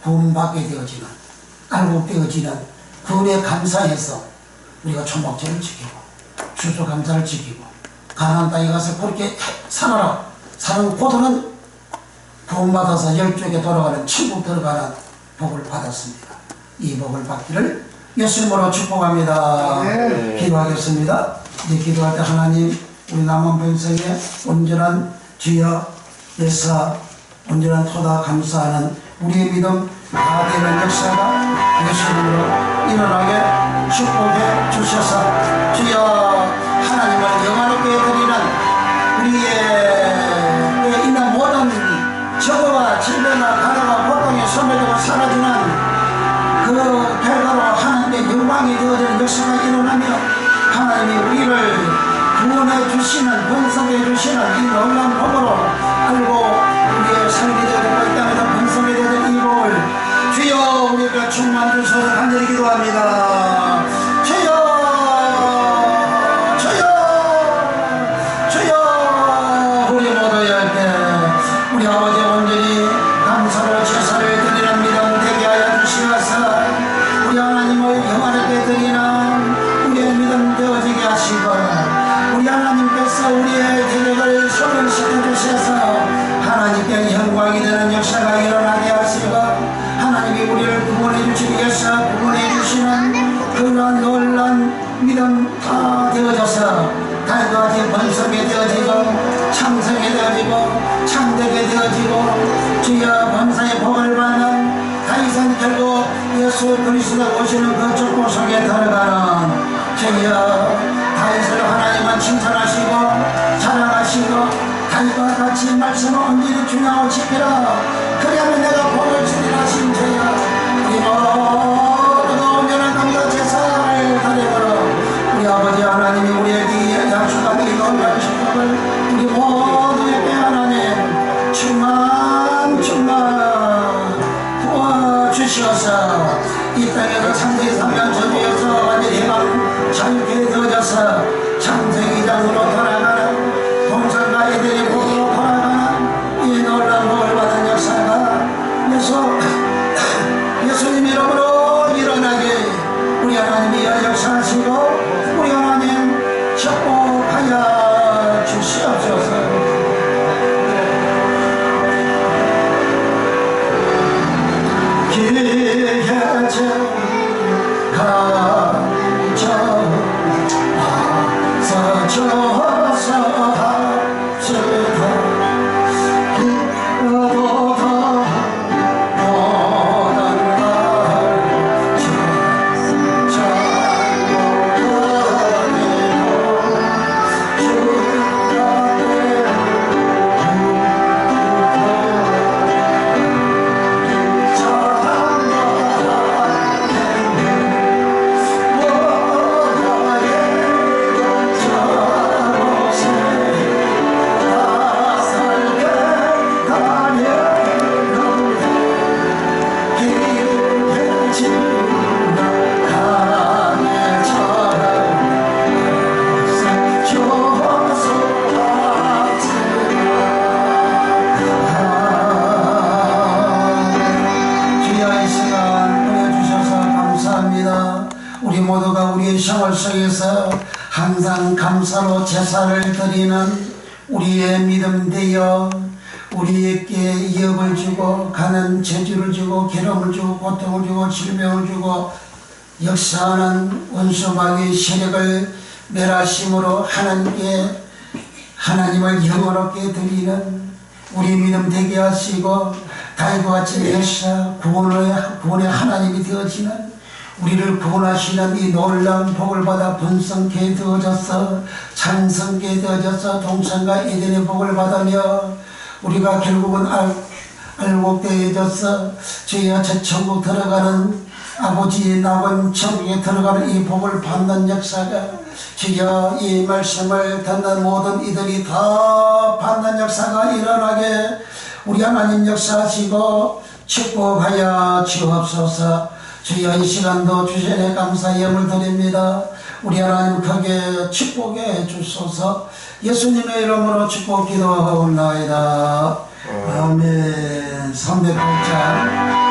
구원받게 되어지는, 알곡되어지는 그 은혜에 감사해서 우리가 초막절을 지키고 추수감사를 지키고 가나안 땅에 가서 그렇게 살아라. 사는 고도는 구원받아서 열쪽에 돌아가는 천국 들어가는 복을 받았습니다. 이 복을 받기를 예수님으로 축복합니다. 네. 기도하겠습니다. 이제 기도할 때 하나님, 우리 남은 백성의 온전한 주여 역사, 온전한 토다 감사하는 우리의 믿음 다 되는 역사가 예수님으로 일어나게 축복해 주셔서 주여 하나님을 영화롭게 드리는 우리의 있는 모든 적어와 질병과 가나와 고통에 소멸되고 사라지는 그 결과로 하나님의 영광이 되어지는 역사가 일어나며 하나님이 우리를 구원해 주시는, 번성해 주시는 이 놀라운 복으로 알고 우리의 삶이 되어지고 이 땅에서 번성해 되어지는 이 복을 주여 우리에게 충만 주소서 간절히 기도합니다. 주여 우리 모두의 할 때 우리 아버지 온전히 감사로 제사를 드리는 믿음 되게 하여 주시옵소서. 우리 하나님을 영원하게 드리는 우리의 믿음 되어지게 하시고 우리 하나님께서 우리의 기력을 소멸시켜 주셔서 하나님께 영광이 되는 역사가 일어나게 하시고 하나님이 우리를 구원해 주시기 위해서 구원해 주시는 그러한 놀란 믿음 다 되어져서 다윗과 같이 번성이 되어지고 창성이 되어지고 창대게 되어지고 주여 범사의 복을 받는 다윗은 결국 예수 그리스도가 오시는 그 축복 속에 들어가는 주여 다윗을 하나님은 칭찬하시고 자랑하시고 다윗과 같이 말씀을 온전히 준하고 지키라. 그리하면 내가 복을 주리라 하신 주여 우리 모두가 온전한 감사 제사를 드리므로 우리 아버지 하나님이 우리에게 약속한 이 놀라운 축복을 우리 모두에게 하나님 충만 부어주시어서 이 땅에서 창세기 3년 저주에서 완전히 해방 자유케 되어져서 창세기 장으로 돌아가는 동산과 에덴의 복으로 돌아가는 이 놀라운 복을 받은 역사가 예수님 이름으로 일어나게 우리 하나님이 역사하시고 우리 하나님 축복하여 주시옵소서. 주셔서 합시다 우리 모두가 우리의 생활 속에서 항상 감사로 제사를 드리는 우리의 믿음 되어 우리에게 위협을 주고 가난 저주를 주고 괴로움을 주고 고통을 주고 질병을 주고 역사하는 원수마귀의 세력을 멸하심으로 하나님께 하나님을 영원하게 드리는 우리 믿음 되게 하시고 다윗과 같이 역사 구원의 하나님이 되어지는 우리를 구원하시는 이 놀라운 복을 받아 번성케 되어져서 창성케 되어져서 동산과 에덴의 복을 받으며 우리가 결국은 알곡되어져서 주여 저 천국 들어가는 아버지의 낙원 천국에 들어가는 이 복을 받는 역사가 주여 이 말씀을 듣는 모든 이들이 다 받는 역사가 일어나게 우리 하나님 역사하시고 축복하여 주옵소서. 주여 이 시간도 주시네 감사 예물 드립니다. 우리 하나님 크게 축복해 주소서. 예수님의 이름으로 축복 기도하옵나이다. 아멘. 308장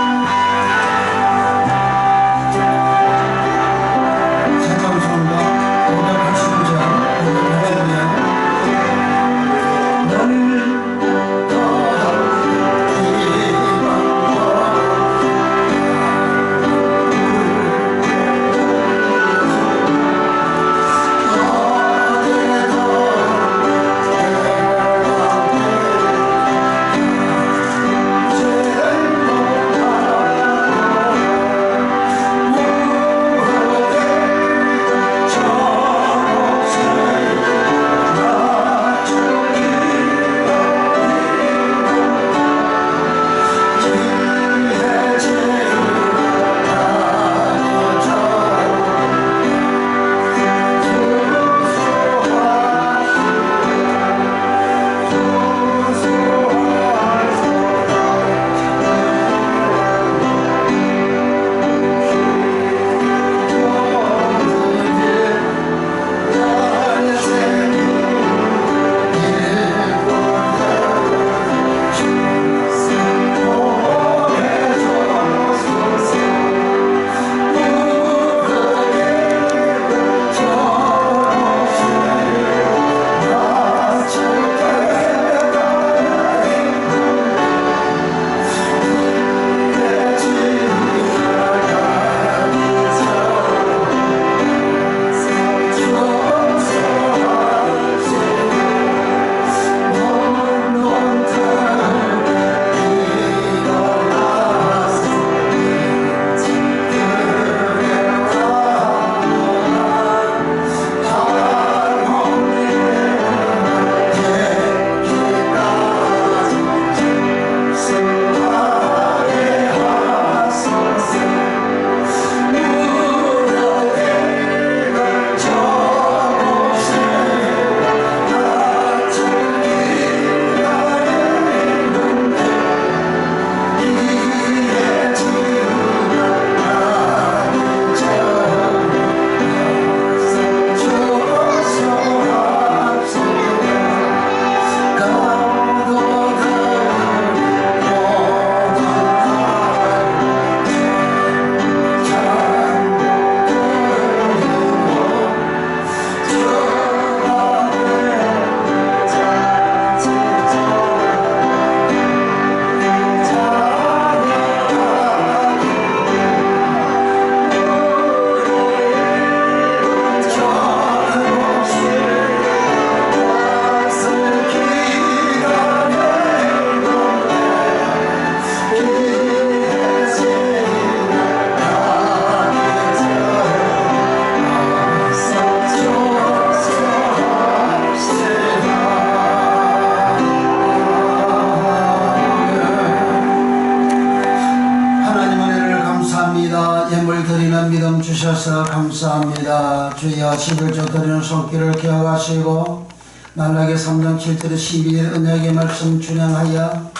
주셔서 감사합니다. 주여 11조 드리는 손길을 기억하시고 말라기 3장 7절에 12일 언약의 말씀 준행하여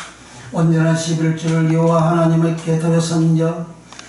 온전한 11주를 여호와 하나님께 드려 선져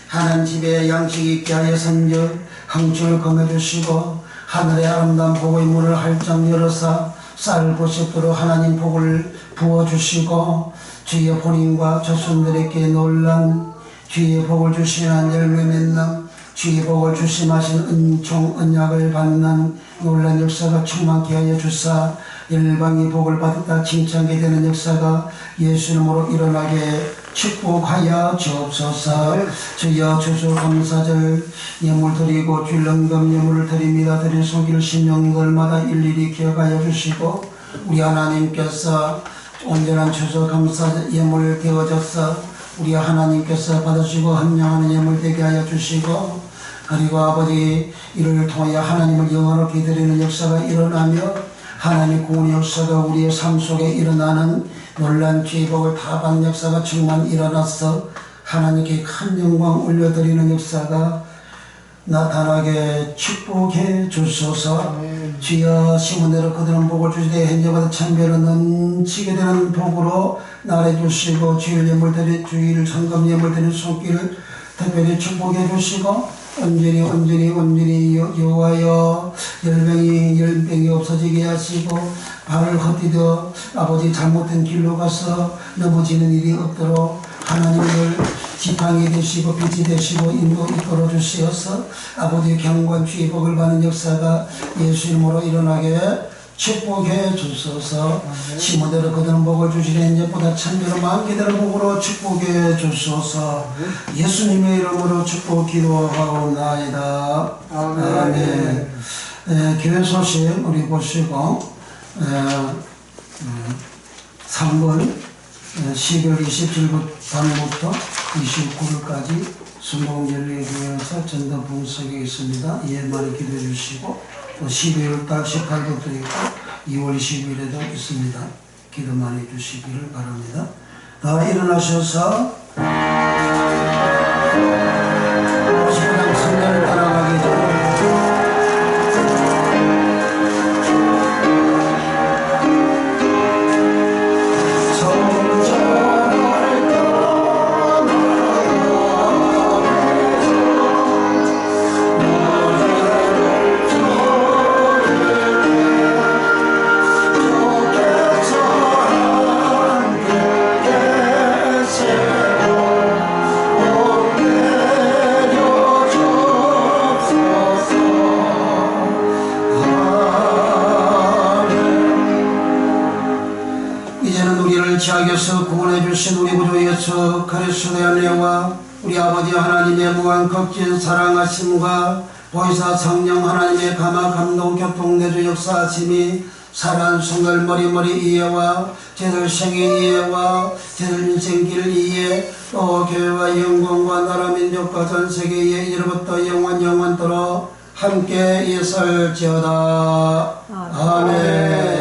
하나님 집에 양식 있게 하여 선져 항주를 거머주시고 하늘의 아름다운 복의 문을 활짝 열어서 쌀 보십도록 하나님 복을 부어주시고 주의 본인과 자손들에게 놀란 주의 복을 주시는 열매 맺는 주의 복을 주심하신 은총 언약을 받는 놀란 역사가 충만케 하여 주사 열방이 복을 받았다 칭찬하게 되는 역사가 예수 이름으로 일어나게 축복하여 주옵소서. 주여 주소 감사절 예물 드리고 줄넘금 예물을 드립니다. 드린 소기를 신령들마다 일일이 기억하여 주시고 우리 하나님께서 온전한 주소 감사 예물 되어져서 우리 하나님께서 받으시고 헌명하는 예물 되게 하여 주시고 그리고 아버지 이를 통하여 하나님을 영원하게 드리는 역사가 일어나며 하나님 구원의 역사가 우리의 삶 속에 일어나는 놀란 주의 복을 다 받는 역사가 충만 일어나서 하나님께 큰 영광 올려드리는 역사가 나타나게 축복해 주소서. 주여 시몬대로 그들은 복을 주시되 현재보다 천배로 넘치게 되는 복으로 나래 주시고 주일 예물 드린 주일 성금 예물 드린 손길을 특별히 축복해 주시고 온전히 여호와여 열병이 없어지게 하시고 발을 헛디뎌 아버지 잘못된 길로 가서 넘어지는 일이 없도록 하나님을 지팡이 되시고 빛이 되시고 인도 이끌어 주시어서 아버지의 경관 주의 복을 받는 역사가 예수 이름으로 일어나게 축복해 주소서. 시몬대로 그들은 복을 주시되 이제보다 천배로 많게 되는 복으로 축복해 주소서. 예수님의 이름으로 축복 기도하옵나이다. 아멘. 교회 소식 우리 보시고 3번 12월 27일부터 29일까지 순복음전례교회에서 전도 봉석에 있습니다. 예 많이 기도해 주시고 또 12월달 18일부터 있고 2월 20일에도 있습니다. 기도 많이 해주시기를 바랍니다. 다 일어나셔서 신랑 성령을 따라가기 전에 지하에서 구원해 주신 우리 구주 예수 그리스도의 은혜와 우리 아버지 하나님의 무한 극진 사랑하심과 보이사 성령 하나님의 감화 감동 교통 내주 역사하심이 살아난 순간 머리머리 이해와 제들 생애 이해와 제들 인생길 이해 또 교회와 영광과 나라 민족과 전세계에 이로부터 영원토록 함께 있을지어다. 아멘.